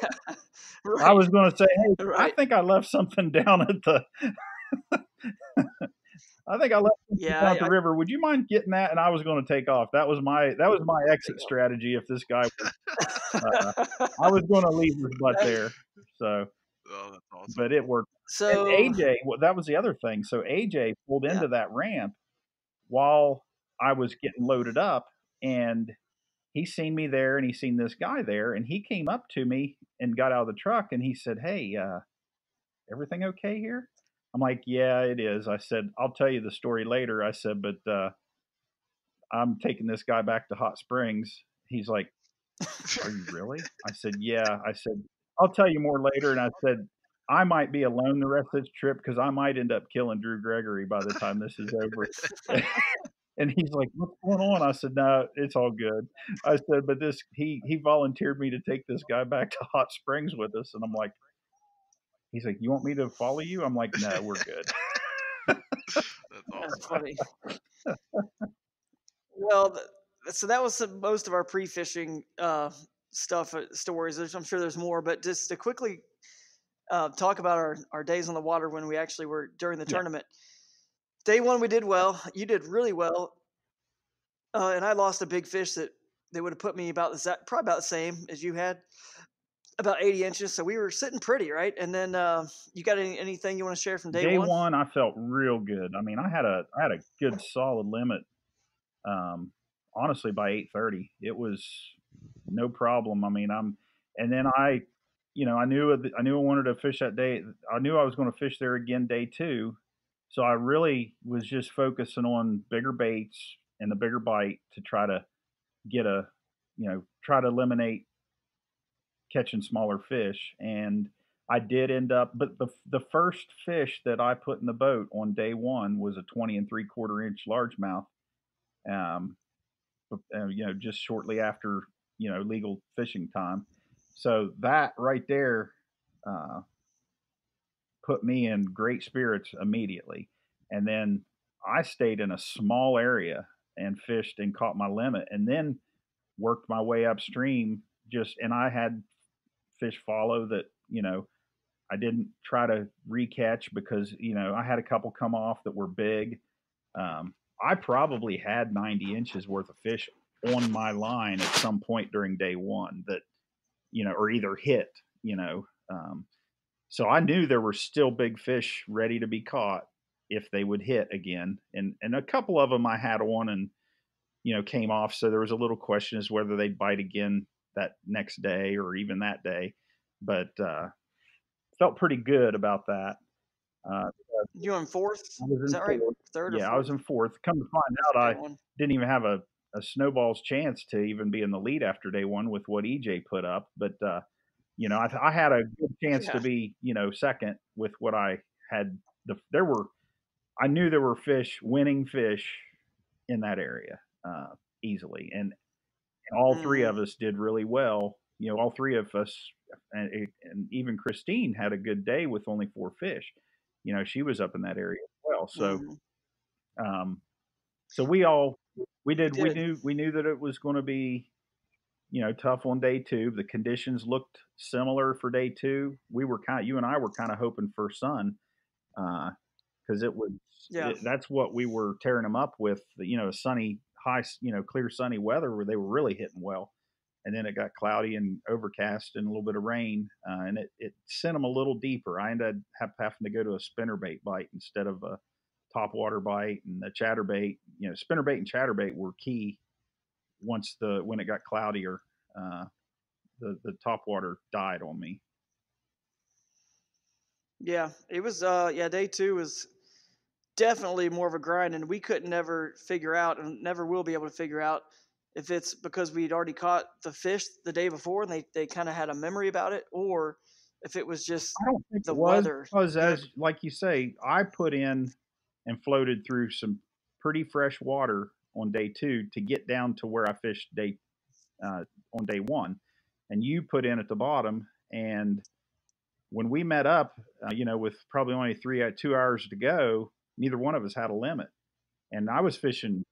[SPEAKER 3] Right. I was going to say, hey, I think I left something down at the down at the river. Would you mind getting that? And I was going to take off. That was my exit strategy if this guy was, I was going to leave his butt there. So
[SPEAKER 2] that's awesome.
[SPEAKER 3] But it worked. So and AJ, that was the other thing. So AJ pulled into that ramp while I was getting loaded up, and he seen me there and he seen this guy there, and he came up to me and got out of the truck and he said, "Hey, everything okay here?" I'm like, "Yeah, it is." I said, "I'll tell you the story later." I said, "But I'm taking this guy back to Hot Springs." He's like, "Are you really?" I said, "Yeah." I said, "I'll tell you more later." And I said, "I might be alone the rest of this trip because I might end up killing Drew Gregory by the time this is over." And he's like, "What's going on?" I said, "No, it's all good." I said, "But this he volunteered me to take this guy back to Hot Springs with us." And I'm like, he's like, "You want me to follow you?" I'm like, "No, we're good."
[SPEAKER 2] That's
[SPEAKER 1] That's
[SPEAKER 2] awesome.
[SPEAKER 1] funny. Well, so that was most of our pre-fishing stuff, stories. I'm sure there's more, but just to quickly talk about our days on the water when we actually were during the
[SPEAKER 3] Yeah.
[SPEAKER 1] tournament. Day one, we did well. You did really well, and I lost a big fish that they would have put me probably about the same as you had, about 80 inches. So we were sitting pretty, right? And then you got anything you want to share from day
[SPEAKER 3] Day
[SPEAKER 1] one?
[SPEAKER 3] one, I felt real good. I mean, I had a good solid limit. Honestly, by 8:30, it was no problem. I mean, and then I knew I wanted to fish that day. I knew I was going to fish there again day two, so I really was just focusing on bigger baits and the bigger bite to try to get try to eliminate catching smaller fish. And I did end up, but the first fish that I put in the boat on day one was a 20 3/4 inch largemouth. Um, just shortly after legal fishing time. So that right there uh, put me in great spirits immediately. And then I stayed in a small area and fished and caught my limit, and then worked my way upstream. And I had fish follow that I didn't try to recatch because I had a couple come off that were big. I probably had 90 inches worth of fish on my line at some point during day one that, or either hit, you know. So I knew there were still big fish ready to be caught if they would hit again. And a couple of them I had on and, came off. So there was a little question as whether they'd bite again that next day or even that day. But felt pretty good about that. Uh,
[SPEAKER 1] You in fourth?
[SPEAKER 3] I was
[SPEAKER 1] Is
[SPEAKER 3] in
[SPEAKER 1] that right?
[SPEAKER 3] fourth.
[SPEAKER 1] Third or
[SPEAKER 3] Yeah, I was
[SPEAKER 1] fourth?
[SPEAKER 3] in fourth. Come to find out,
[SPEAKER 1] Day
[SPEAKER 3] I
[SPEAKER 1] one.
[SPEAKER 3] didn't even have a snowball's chance to even be in the lead after day one with what EJ put up. But I had a good chance to
[SPEAKER 1] Yeah.
[SPEAKER 3] be second with what I had. I knew there were winning fish in that area easily, and all three
[SPEAKER 1] Mm-hmm.
[SPEAKER 3] of us did really well. All three of us, and even Christine had a good day with only 4 fish. She was up in that area as well. So,
[SPEAKER 1] Mm-hmm.
[SPEAKER 3] um, so we
[SPEAKER 1] You
[SPEAKER 3] did
[SPEAKER 1] did.
[SPEAKER 3] we knew that it was going to be tough on day two. The conditions looked similar for day two. You and I were kind of hoping for sun because
[SPEAKER 1] Yeah.
[SPEAKER 3] that's what we were tearing them up with. Sunny high, clear sunny weather where they were really hitting well. And then it got cloudy and overcast and a little bit of rain, and it sent them a little deeper. I ended up having to go to a spinnerbait bite instead of a top water bite, and the chatterbait. Spinnerbait and chatterbait were key when it got cloudier. Uh, the top water died on me.
[SPEAKER 1] Yeah. It was. Yeah. Day two was definitely more of a grind, and we couldn't never figure out, and never will be able to figure out, if it's because we'd already caught the fish the day before and they kind of had a memory about it, or if it was just
[SPEAKER 3] I don't think
[SPEAKER 1] the
[SPEAKER 3] it was
[SPEAKER 1] weather.
[SPEAKER 3] because,
[SPEAKER 1] You know.
[SPEAKER 3] as like you say, I put in and floated through some pretty fresh water on day two to get down to where I fished uh, on day one, and you put in at the bottom. And when we met up, with probably only 2 hours to go, neither one of us had a limit, and I was fishing.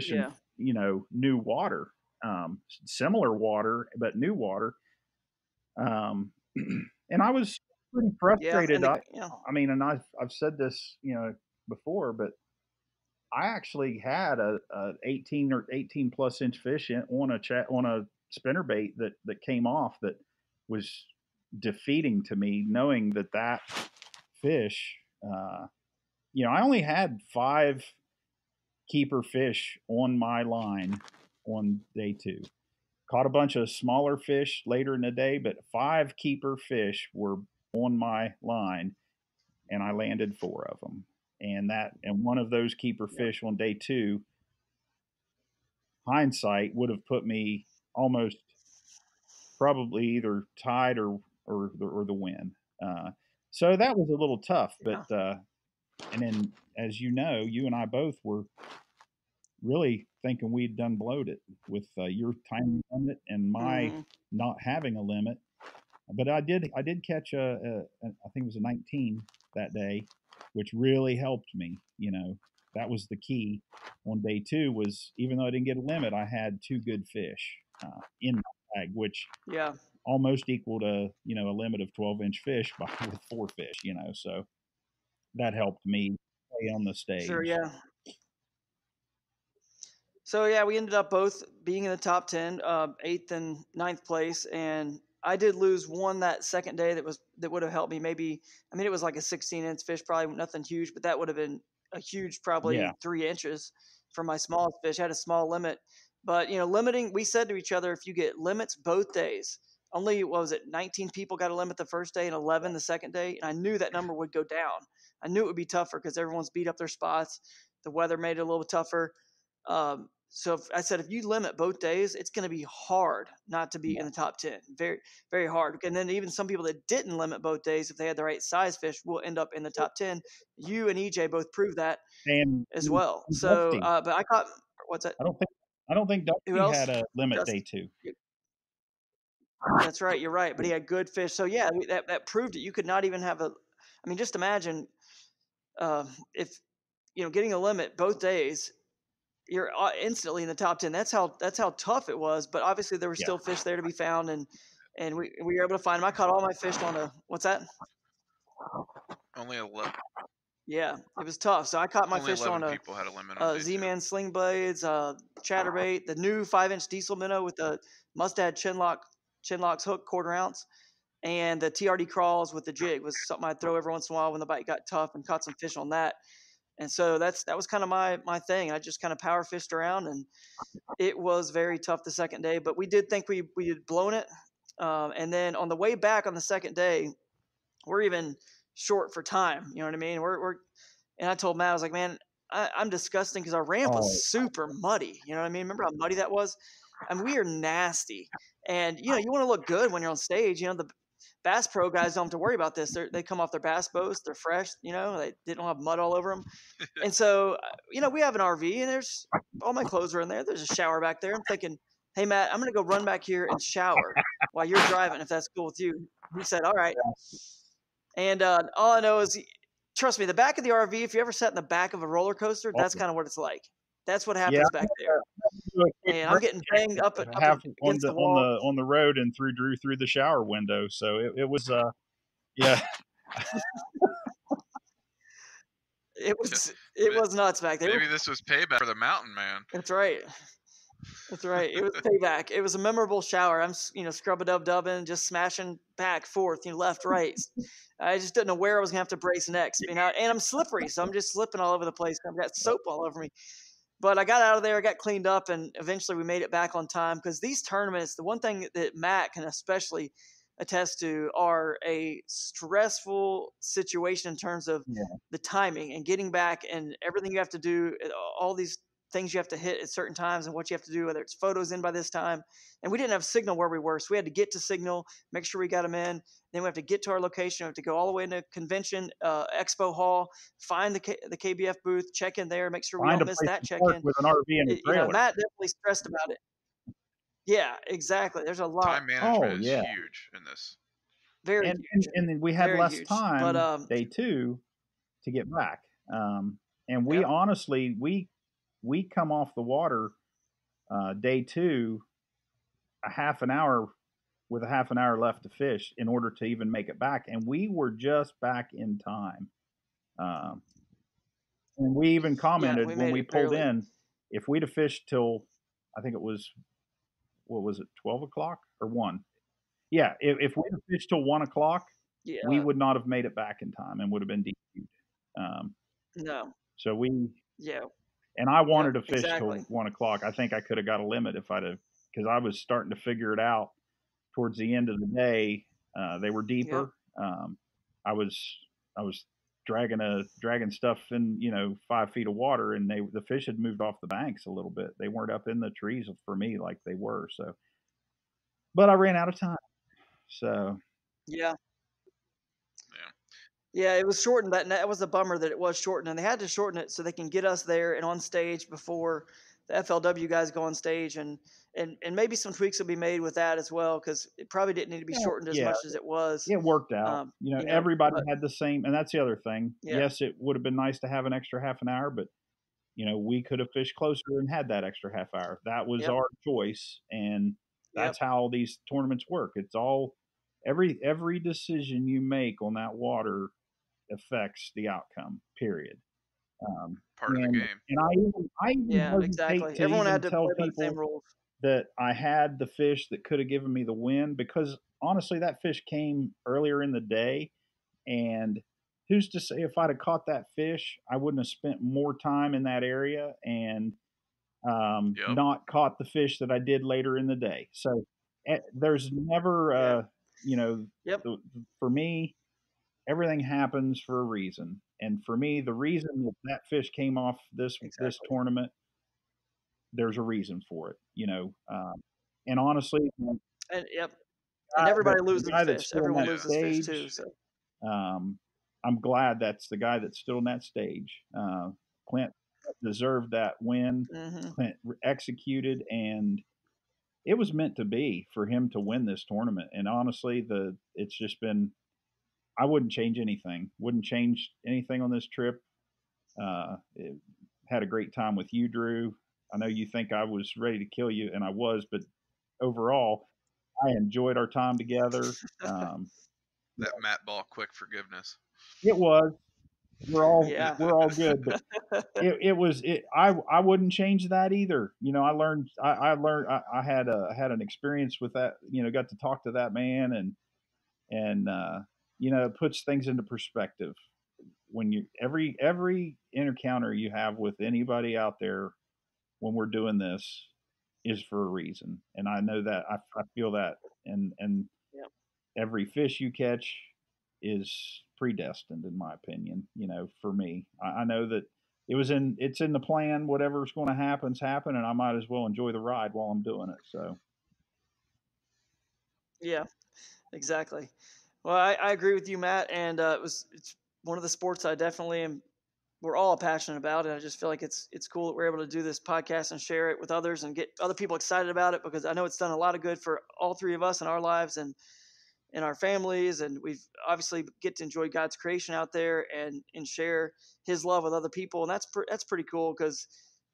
[SPEAKER 1] Yeah.
[SPEAKER 3] New water, similar water, but new water. Um, and I was pretty
[SPEAKER 1] Yeah.
[SPEAKER 3] frustrated.
[SPEAKER 1] And the
[SPEAKER 3] I,
[SPEAKER 1] yeah.
[SPEAKER 3] I mean, and I've said this, before, but I actually had a 18 or 18 plus inch fish on a spinnerbait that came off that was defeating to me, knowing that fish. I only had 5 keeper fish on my line on day two. caught a bunch of smaller fish later in the day, but 5 keeper fish were on my line, and I landed 4 of them. And one of those keeper fish on day 2, hindsight would have put me almost probably either tied or the win. So that was a little tough, but and then as you know, you and I both were really thinking we'd done blowed it with your time limit and my not having a limit. But I did catch I think it was a 19 that day, which really helped me. You know, that was the key on day 2 was even though I didn't get a limit, I had 2 good fish in my bag, which almost equaled a limit of 12-inch fish with 4 fish. You know, so that helped me stay on the stage.
[SPEAKER 1] Sure, yeah. So yeah, we ended up both being in the top 10, 8th and 9th place, and I did lose one that second day that would have helped me. Maybe, I mean, it was like a 16-inch fish, probably nothing huge, but that would have been a huge, probably 3 inches for my smallest fish. I had a small limit, but limiting. We said to each other, if you get limits both days, only what was it, 19 people got a limit the first day and 11 the second day, and I knew that number would go down. I knew it would be tougher because everyone's beat up their spots. The weather made it a little tougher. So I said, if you limit both days, it's going to be hard not to be in the top 10. Very, very hard. And then even some people that didn't limit both days, if they had the right size fish, will end up in the top 10. You and EJ both proved that as well. So, but I caught, what's that?
[SPEAKER 3] I don't think Dusty had a limit day 2.
[SPEAKER 1] That's right. You're right. But he had good fish. So yeah, that proved it. You could not even have just imagine if, getting a limit both days, you're instantly in the top 10. That's how tough it was. But obviously there were still fish there to be found, and we were able to find them. I caught all my fish on a, what's that?
[SPEAKER 2] Only 11.
[SPEAKER 1] Yeah, it was tough. So I caught my
[SPEAKER 2] Only
[SPEAKER 1] fish on a
[SPEAKER 2] people had a limit on
[SPEAKER 1] Z-Man sling blades, chatterbait, the new 5-inch diesel minnow with the mustad chinlocks hook 1/4 ounce, and the TRD crawls with the jig was something I'd throw every once in a while when the bite got tough, and caught some fish on that. And so that was kind of my thing. I just kind of power fished around, and it was very tough the second day, but we did think we had blown it. And then on the way back on the second day, we're even short for time. You know what I mean? And I told Matt, I was like, man, I'm disgusting because our ramp was super muddy. You know what I mean? Remember how muddy that was? I mean, we are nasty. And, you want to look good when you're on stage. The Bass Pro guys don't have to worry about this. They come off their bass boats. They're fresh. They don't have mud all over them. And so, we have an RV, and there's all my clothes are in there. There's a shower back there. I'm thinking, hey, Matt, I'm going to go run back here and shower while you're driving, if that's cool with you. He said, all right. And all I know is, trust me, the back of the RV, if you ever sat in the back of a roller coaster, that's kind of what it's like. That's what happens back there. And I'm getting banged up against the wall.
[SPEAKER 3] on the road and threw Drew through the shower window. So it was yeah.
[SPEAKER 1] It was nuts back there.
[SPEAKER 2] Maybe this was payback for the mountain man.
[SPEAKER 1] That's right. That's right. It was payback. It was a memorable shower. I'm scrub-a-dub-dubbing, just smashing back, forth, left, right. I just didn't know where I was gonna have to brace next. And I'm slippery, so I'm just slipping all over the place. I've got soap all over me. But I got out of there, I got cleaned up, and eventually we made it back on time. Because these tournaments, the one thing that Matt can especially attest to, are a stressful situation in terms of the timing and getting back and everything you have to do, all these things you have to hit at certain times and what you have to do, whether it's photos in by this time. And we didn't have signal where we were, so we had to get to signal, make sure we got them in. Then we have to get to our location. We have to go all the way into convention expo hall, find the KBF booth, check in there, make sure we don't miss that check-in.
[SPEAKER 3] With an RV and a trailer.
[SPEAKER 1] Matt definitely stressed about it. Yeah, exactly. There's a lot.
[SPEAKER 2] Time management is huge in this.
[SPEAKER 1] Very huge.
[SPEAKER 3] And then we had less time, but, day 2 to get back. And we honestly, we come off the water day 2 a half an hour with a half an hour left to fish in order to even make it back, and we were just back in time. And we even commented when we pulled in, if we'd have fished till, I think it was, what was it, 12 o'clock or 1? Yeah, if we'd have fished till 1 o'clock, we would not have made it back in time and would have been DQ'd.
[SPEAKER 1] No.
[SPEAKER 3] So we.
[SPEAKER 1] Yeah.
[SPEAKER 3] And I wanted to fish till 1 o'clock. I think I could have got a limit if I'd have because I was starting to figure it out towards the end of the day. They were
[SPEAKER 1] Yep.
[SPEAKER 3] deeper. I was I was dragging stuff in 5 feet of water, and the fish had moved off the banks a little bit. They weren't up in the trees for me like they were. So, but I ran out of time. So
[SPEAKER 1] Yeah.
[SPEAKER 2] Yeah.
[SPEAKER 1] Yeah, it was shortened. That was a bummer that it was shortened, and they had to shorten it so they can get us there and on stage before the FLW guys go on stage, and maybe some tweaks will be made with that as well, because it probably didn't need to be shortened as
[SPEAKER 3] yeah,
[SPEAKER 1] much as it was.
[SPEAKER 3] it worked out. Everybody
[SPEAKER 1] But
[SPEAKER 3] had the same, and that's the other thing.
[SPEAKER 1] yeah,
[SPEAKER 3] Yes, it would have been nice to have an extra half an hour, but we could have fished closer and had that extra half hour. That was
[SPEAKER 1] yep,
[SPEAKER 3] our choice, and
[SPEAKER 1] yep,
[SPEAKER 3] that's how these tournaments work. It's all every decision you make on that water affects the outcome. Period. Um,
[SPEAKER 2] Part of the
[SPEAKER 3] and
[SPEAKER 2] game.
[SPEAKER 3] and I even
[SPEAKER 1] yeah,
[SPEAKER 3] hesitate
[SPEAKER 1] exactly.
[SPEAKER 3] to
[SPEAKER 1] Everyone had
[SPEAKER 3] even
[SPEAKER 1] to
[SPEAKER 3] tell
[SPEAKER 1] play by the same
[SPEAKER 3] people
[SPEAKER 1] rules.
[SPEAKER 3] that I had the fish that could have given me the win, because honestly, that fish came earlier in the day, and who's to say if I'd have caught that fish, I wouldn't have spent more time in that area and
[SPEAKER 2] Yep.
[SPEAKER 3] not caught the fish that I did later in the day. So there's never,
[SPEAKER 1] Yeah, yep,
[SPEAKER 3] for me, everything happens for a reason. And for me, the reason that fish came off this
[SPEAKER 1] exactly.
[SPEAKER 3] tournament, there's a reason for it. And honestly,
[SPEAKER 1] And yep, and
[SPEAKER 3] the
[SPEAKER 1] everybody loses
[SPEAKER 3] guy that's
[SPEAKER 1] fish.
[SPEAKER 3] still in
[SPEAKER 1] Everyone
[SPEAKER 3] that
[SPEAKER 2] Yeah.
[SPEAKER 1] loses fish too.
[SPEAKER 3] stage,
[SPEAKER 1] So
[SPEAKER 3] um, I'm glad that's the guy that's still in that stage. Clint deserved that win.
[SPEAKER 1] hmm
[SPEAKER 3] Clint executed, and it was meant to be for him to win this tournament. And honestly, it's just been. I wouldn't change anything. Wouldn't change anything on this trip. Had a great time with you, Drew. I know you think I was ready to kill you, and I was, but overall, I enjoyed our time together. Um,
[SPEAKER 2] That Matt Ball quick forgiveness.
[SPEAKER 3] it was.
[SPEAKER 1] yeah,
[SPEAKER 3] We're all good, but it was it. I wouldn't change that either. I had an experience with that. Got to talk to that man, and it puts things into perspective when you every encounter you have with anybody out there when we're doing this is for a reason, and I know that I feel that, and
[SPEAKER 1] yep,
[SPEAKER 3] every fish you catch is predestined, in my opinion. For me, I know that it's in the plan. Whatever's going to happen's happen, and I might as well enjoy the ride while I'm doing it. So
[SPEAKER 1] yeah, exactly. Well, I agree with you, Matt, and it's one of the sports I definitely am. We're all passionate about it. I just feel like it's cool that we're able to do this podcast and share it with others and get other people excited about it, because I know it's done a lot of good for all three of us in our lives and in our families, and we've obviously get to enjoy God's creation out there and share His love with other people, and that's pretty cool, because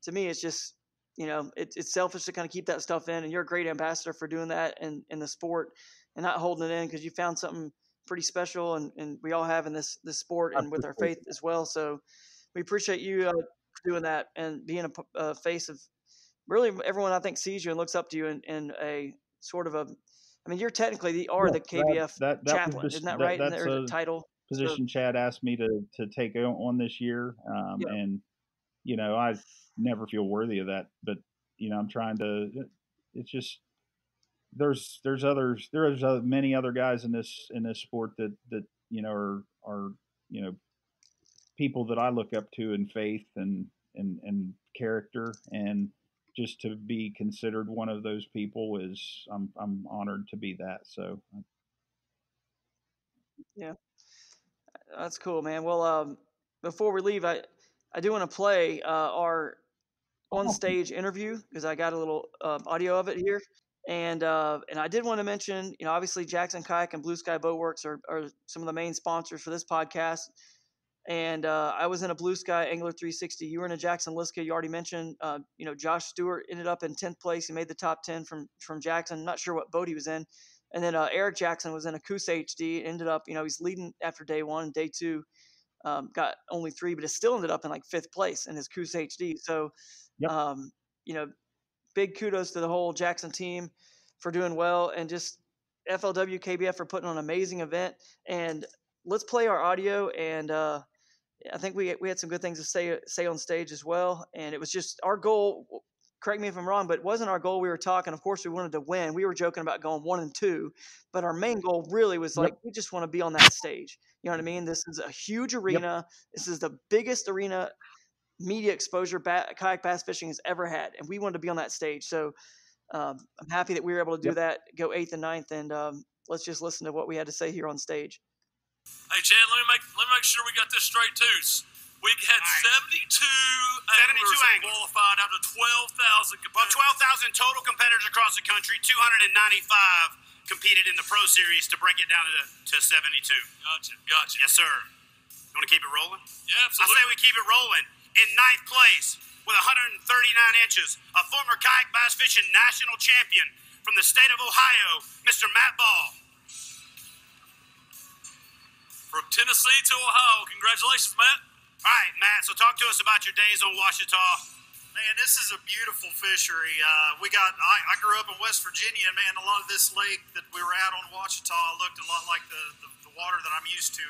[SPEAKER 1] to me it's just it's selfish to kind of keep that stuff in, and you're a great ambassador for doing that in the sport and not holding it in, because you found something pretty special, and we all have in this sport
[SPEAKER 3] I
[SPEAKER 1] and with our
[SPEAKER 3] appreciate
[SPEAKER 1] faith as well. So we appreciate you doing that and being a face of really everyone I think sees you and looks up to you in a sort of a. I mean, you're technically the
[SPEAKER 3] yes,
[SPEAKER 1] KBF
[SPEAKER 3] that was
[SPEAKER 1] chaplain,
[SPEAKER 3] just
[SPEAKER 1] isn't that right? And
[SPEAKER 3] that's
[SPEAKER 1] there's a
[SPEAKER 3] a
[SPEAKER 1] title. So
[SPEAKER 3] position Chad asked me to take on this year,
[SPEAKER 1] yeah,
[SPEAKER 3] and I never feel worthy of that, but I'm trying to. It's just there's many other guys in this sport that are people that I look up to in faith and character, and just to be considered one of those people is I'm honored to be that. So
[SPEAKER 1] yeah, that's cool, man. Well, before we leave, I do want to play our on
[SPEAKER 3] awesome.
[SPEAKER 1] stage interview, because I got a little audio of it here. And I did want to mention, obviously Jackson Kayak and Blue Sky Boatworks are some of the main sponsors for this podcast. And I was in a Blue Sky Angler 360. You were in a Jackson Liska. You already mentioned. Josh Stewart ended up in 10th place. He made the top 10 from Jackson. Not sure what boat he was in. And then Eric Jackson was in a Coosa HD. Ended up, he's leading after day one. And day two, got only 3, but it still ended up in like 5th place in his Coosa HD. So,
[SPEAKER 3] Yep.
[SPEAKER 1] um, you know, big kudos to the whole Jackson team for doing well, and just FLW KBF for putting on an amazing event. And let's play our audio. And I think we had some good things to say on stage as well. And it was just our goal. correct me if I'm wrong, but it wasn't our goal. We were talking, of course, we wanted to win. We were joking about going 1 and 2, but our main goal really was like,
[SPEAKER 3] Yep.
[SPEAKER 1] we just want to be on that stage. You know what I mean? This is a huge
[SPEAKER 3] Yep.
[SPEAKER 1] arena. This is the biggest arena media exposure kayak bass fishing has ever had, and we wanted to be on that stage. So I'm happy that we were able to do
[SPEAKER 3] Yep.
[SPEAKER 1] that, go 8th and 9th, and let's just listen to what we had to say here on stage.
[SPEAKER 4] Hey, Chad, let me make sure we got this straight too. We had 72 anglers qualified out of 12,000 competitors.
[SPEAKER 5] Well, 12,000 total competitors across the country. 295 competed in the Pro Series to break it down to 72.
[SPEAKER 4] Gotcha.
[SPEAKER 5] Yes, sir. You want to keep it rolling?
[SPEAKER 4] Yeah, absolutely.
[SPEAKER 5] I say we keep it rolling. In 9th place, with 139 inches, a former kayak bass fishing national champion from the state of Ohio, Mr. Matt Ball.
[SPEAKER 4] From Tennessee to Ohio. Congratulations, Matt.
[SPEAKER 5] All right, Matt, so talk to us about your days on Ouachita.
[SPEAKER 6] Man, this is a beautiful fishery. I grew up in West Virginia, and man, a lot of this lake that we were at on Ouachita looked a lot like the water that I'm used to.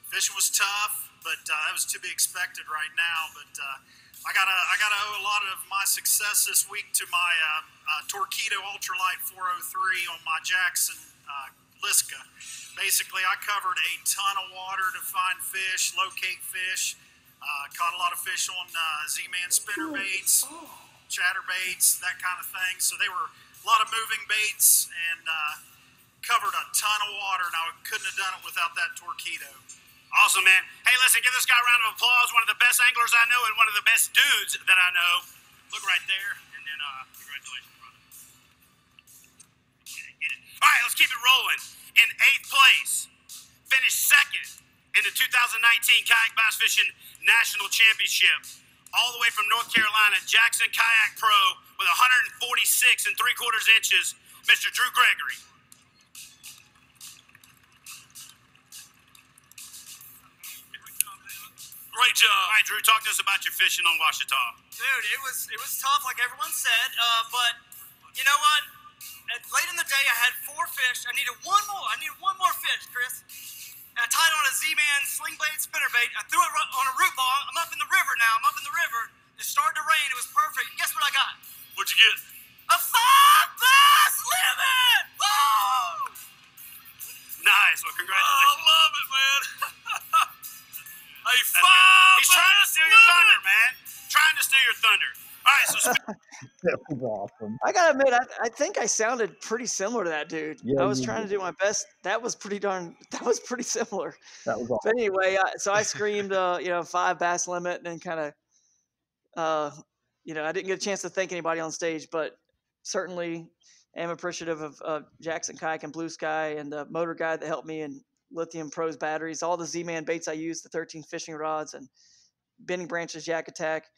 [SPEAKER 6] Fishing was tough, but that was to be expected right now. But I gotta owe a lot of my success this week to my Torpedo Ultralight 403 on my Jackson Liska. Basically, I covered a ton of water to find fish, locate fish. Caught a lot of fish on Z-Man spinner baits, chatterbaits, that kind of thing. So they were a lot of moving baits and covered a ton of water. And I couldn't have done it without that Torpedo.
[SPEAKER 5] Awesome, man. Hey, listen, give this guy a round of applause. One of the best anglers I know and one of the best dudes that I know. Look right there. And then, congratulations, brother. Get it. All right, let's keep it rolling. In 8th place, finished 2nd in the 2019 Kayak Bass Fishing National Championship. All the way from North Carolina, Jackson Kayak Pro with 146 3/4 inches, Mr. Drew Gregory.
[SPEAKER 4] Great job.
[SPEAKER 5] All right, Drew, talk to us about your fishing on Ouachita.
[SPEAKER 7] Dude, it was tough, like everyone said. But you know what? Late in the day, I had 4 fish. I needed one more fish, Chris. And I tied on a Z-Man sling blade spinnerbait. I threw it on a root ball. I'm up in the river now. It started to rain. It was perfect. And guess what I got?
[SPEAKER 4] What'd you get?
[SPEAKER 7] A 5-bass limit! Woo!
[SPEAKER 5] Nice. Well,
[SPEAKER 4] Oh, I
[SPEAKER 5] congratulations.
[SPEAKER 4] love it, man. Hey,
[SPEAKER 5] That's good. He's trying to steal your thunder,
[SPEAKER 4] limit.
[SPEAKER 5] man. Trying to steal your thunder. All right, so
[SPEAKER 3] That was awesome.
[SPEAKER 1] I gotta admit, I think I sounded pretty similar to that dude.
[SPEAKER 3] Yeah,
[SPEAKER 1] I was
[SPEAKER 3] you
[SPEAKER 1] trying to do my best. That was pretty similar.
[SPEAKER 3] That was awesome.
[SPEAKER 1] But anyway, so I screamed, 5 bass limit, and then kind of, I didn't get a chance to thank anybody on stage, but certainly am appreciative of Jackson Kayak and Blue Sky and the motor guy that helped me, and Lithium Pros batteries, all the Z-Man baits I used, the 13 fishing rods, and Bending Branches Yak Attack.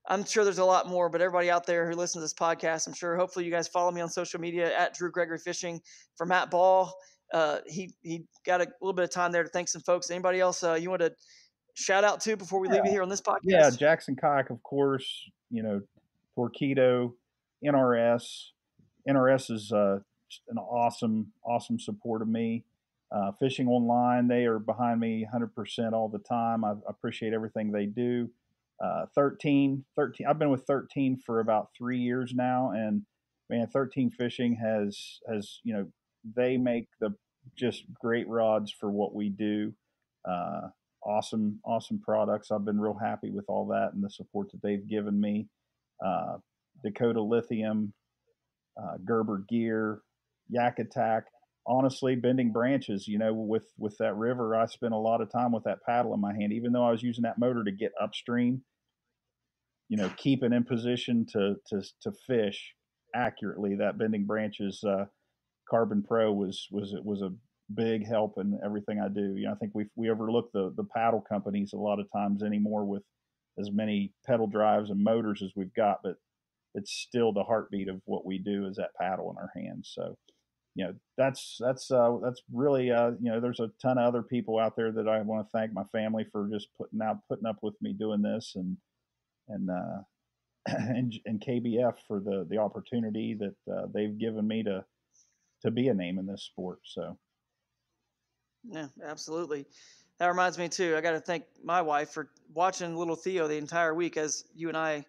[SPEAKER 1] I'm sure there's a lot more, but everybody out there who listens to this podcast, I'm sure hopefully you guys follow me on social media at Drew Gregory Fishing. For Matt Ball, he got a little bit of time there to thank some folks. Anybody else you want to shout out to before we leave you here on this podcast?
[SPEAKER 3] Yeah, Jackson Kayak, of course, Torpedo, NRS. NRS is an awesome support of me. Fishing Online, they are behind me 100% all the time. I appreciate everything they do. 13, I've been with 13 for about 3 years now, and man, 13 Fishing has they make the just great rods for what we do. Awesome products. I've been real happy with all that and the support that they've given me. Dakota Lithium, Gerber Gear, Yak Attack. Honestly, Bending Branches, with that river, I spent a lot of time with that paddle in my hand, even though I was using that motor to get upstream, keep it in position to fish accurately. That Bending Branches Carbon Pro was a big help in everything I do. I think we overlook the paddle companies a lot of times anymore with as many pedal drives and motors as we've got, but it's still the heartbeat of what we do is that paddle in our hands. So, that's really, there's a ton of other people out there that I want to thank, my family, for just putting up with me doing this, and KBF for the opportunity that they've given me to be a name in this sport. So.
[SPEAKER 1] Yeah, absolutely. That reminds me too. I got to thank my wife for watching little Theo the entire week as you and I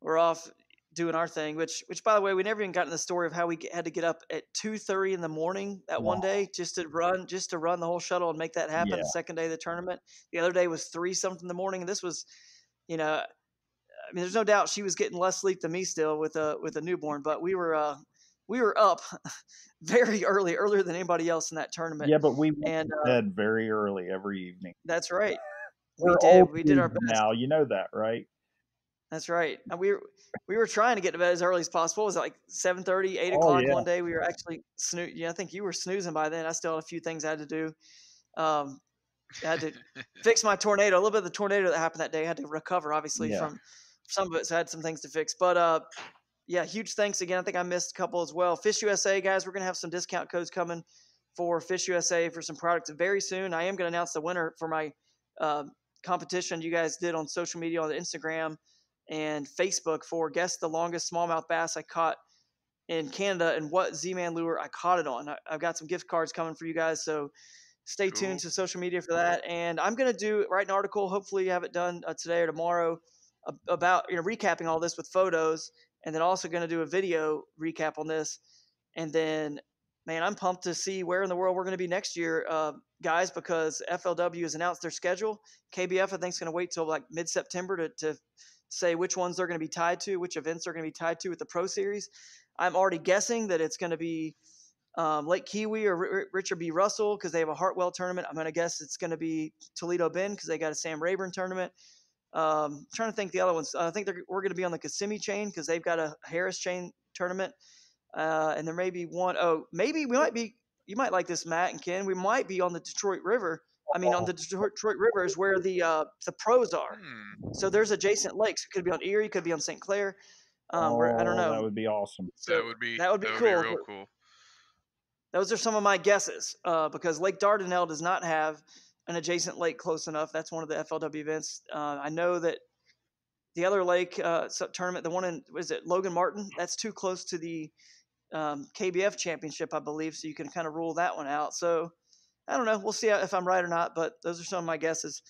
[SPEAKER 1] were off doing our thing, which by the way, we never even got in the story of how we had to get up at 2:30 in the morning that one day just to run the whole shuttle and make that happen.
[SPEAKER 3] Yeah.
[SPEAKER 1] The second day of the tournament. The other day was 3 something in the morning. And this was, I mean, there's no doubt she was getting less sleep than me still with a newborn, but we were up very earlier than anybody else in that tournament.
[SPEAKER 3] Yeah, but we went
[SPEAKER 1] and
[SPEAKER 3] to bed very early every evening.
[SPEAKER 1] That's right.
[SPEAKER 3] We're
[SPEAKER 1] We did our best.
[SPEAKER 3] Now, you know that, right?
[SPEAKER 1] That's right. And we were trying to get to bed as early as possible. It was like 7:30, 8 o'clock one day. We were actually I think you were snoozing by then. I still had a few things I had to do. I had to fix my tornado. A little bit of the tornado that happened that day. I had to recover, obviously, from some of it. So I had some things to fix. But yeah, huge thanks again. I think I missed a couple as well. Fish USA, guys, we're going to have some discount codes coming for Fish USA for some products very soon. I am going to announce the winner for my competition you guys did on social media, on Instagram and Facebook, for guess the longest smallmouth bass I caught in Canada and what Z-Man lure I caught it on. I've got some gift cards coming for you guys, so stay tuned to social media for that. And I'm going to write an article, hopefully have it done today or tomorrow, about recapping all this with photos, and then also going to do a video recap on this. And then, man, I'm pumped to see where in the world we're going to be next year, guys, because FLW has announced their schedule. KBF, I think, is going to wait till like mid-September to say which ones they're going to be tied to, which events they're going to be tied to with the Pro Series. I'm already guessing that it's going to be Lake Kiwi or Richard B. Russell because they have a Hartwell tournament. I'm going to guess it's going to be Toledo Bend because they got a Sam Rayburn tournament. Trying to think the other ones. I think we're going to be on the Kissimmee chain because they've got a Harris chain tournament. And there may be one. Oh, maybe we might be. You might like this, Matt and Ken. We might be on the Detroit River. I mean, on the Detroit River is where the pros are. So there's adjacent lakes. It could be on Erie, could be on St. Clair. I don't know.
[SPEAKER 3] That would be awesome.
[SPEAKER 1] So
[SPEAKER 2] that would be
[SPEAKER 1] cool.
[SPEAKER 2] Real cool.
[SPEAKER 1] Those are some of my guesses because Lake Dardanelle does not have an adjacent lake close enough. That's one of the FLW events. I know that the other lake tournament, the one in, what is it, Logan Martin, that's too close to the KBF championship, I believe, so you can kind of rule that one out. So I don't know. We'll see if I'm right or not, but those are some of my guesses.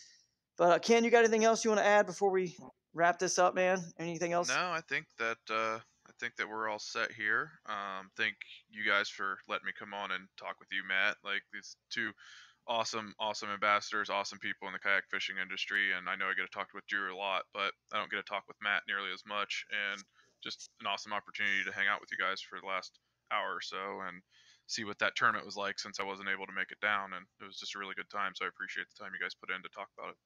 [SPEAKER 1] But Ken, you got anything else you want to add before we wrap this up, man? Anything else?
[SPEAKER 2] No, I think that we're all set here. Thank you guys for letting me come on and talk with you, Matt. Like, these two awesome ambassadors, awesome people in the kayak fishing industry, and I know I get to talk with Drew a lot, but I don't get to talk with Matt nearly as much. And just an awesome opportunity to hang out with you guys for the last hour or so and see what that tournament was like, since I wasn't able to make it down, and it was just a really good time. So I appreciate the time you guys put in to talk about it.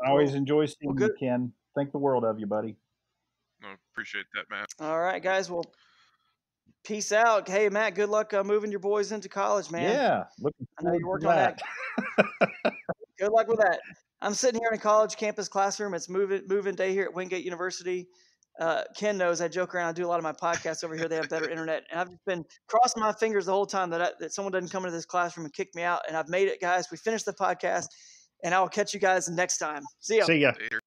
[SPEAKER 3] I always enjoy seeing you, Ken. Think the world of you, buddy.
[SPEAKER 2] Well, appreciate that, Matt.
[SPEAKER 1] All right, guys. Well, peace out. Hey, Matt, good luck moving your boys into college, man.
[SPEAKER 3] Yeah.
[SPEAKER 1] I know you're working on that. Good luck with that. I'm sitting here in a college campus classroom. It's moving day here at Wingate University. Ken knows I joke around. I do a lot of my podcasts over here. They have better internet. And I've just been crossing my fingers the whole time that someone doesn't come into this classroom and kick me out. And I've made it, guys. We finished the podcast, and I will catch you guys next time. See ya.
[SPEAKER 3] See ya.
[SPEAKER 2] Later.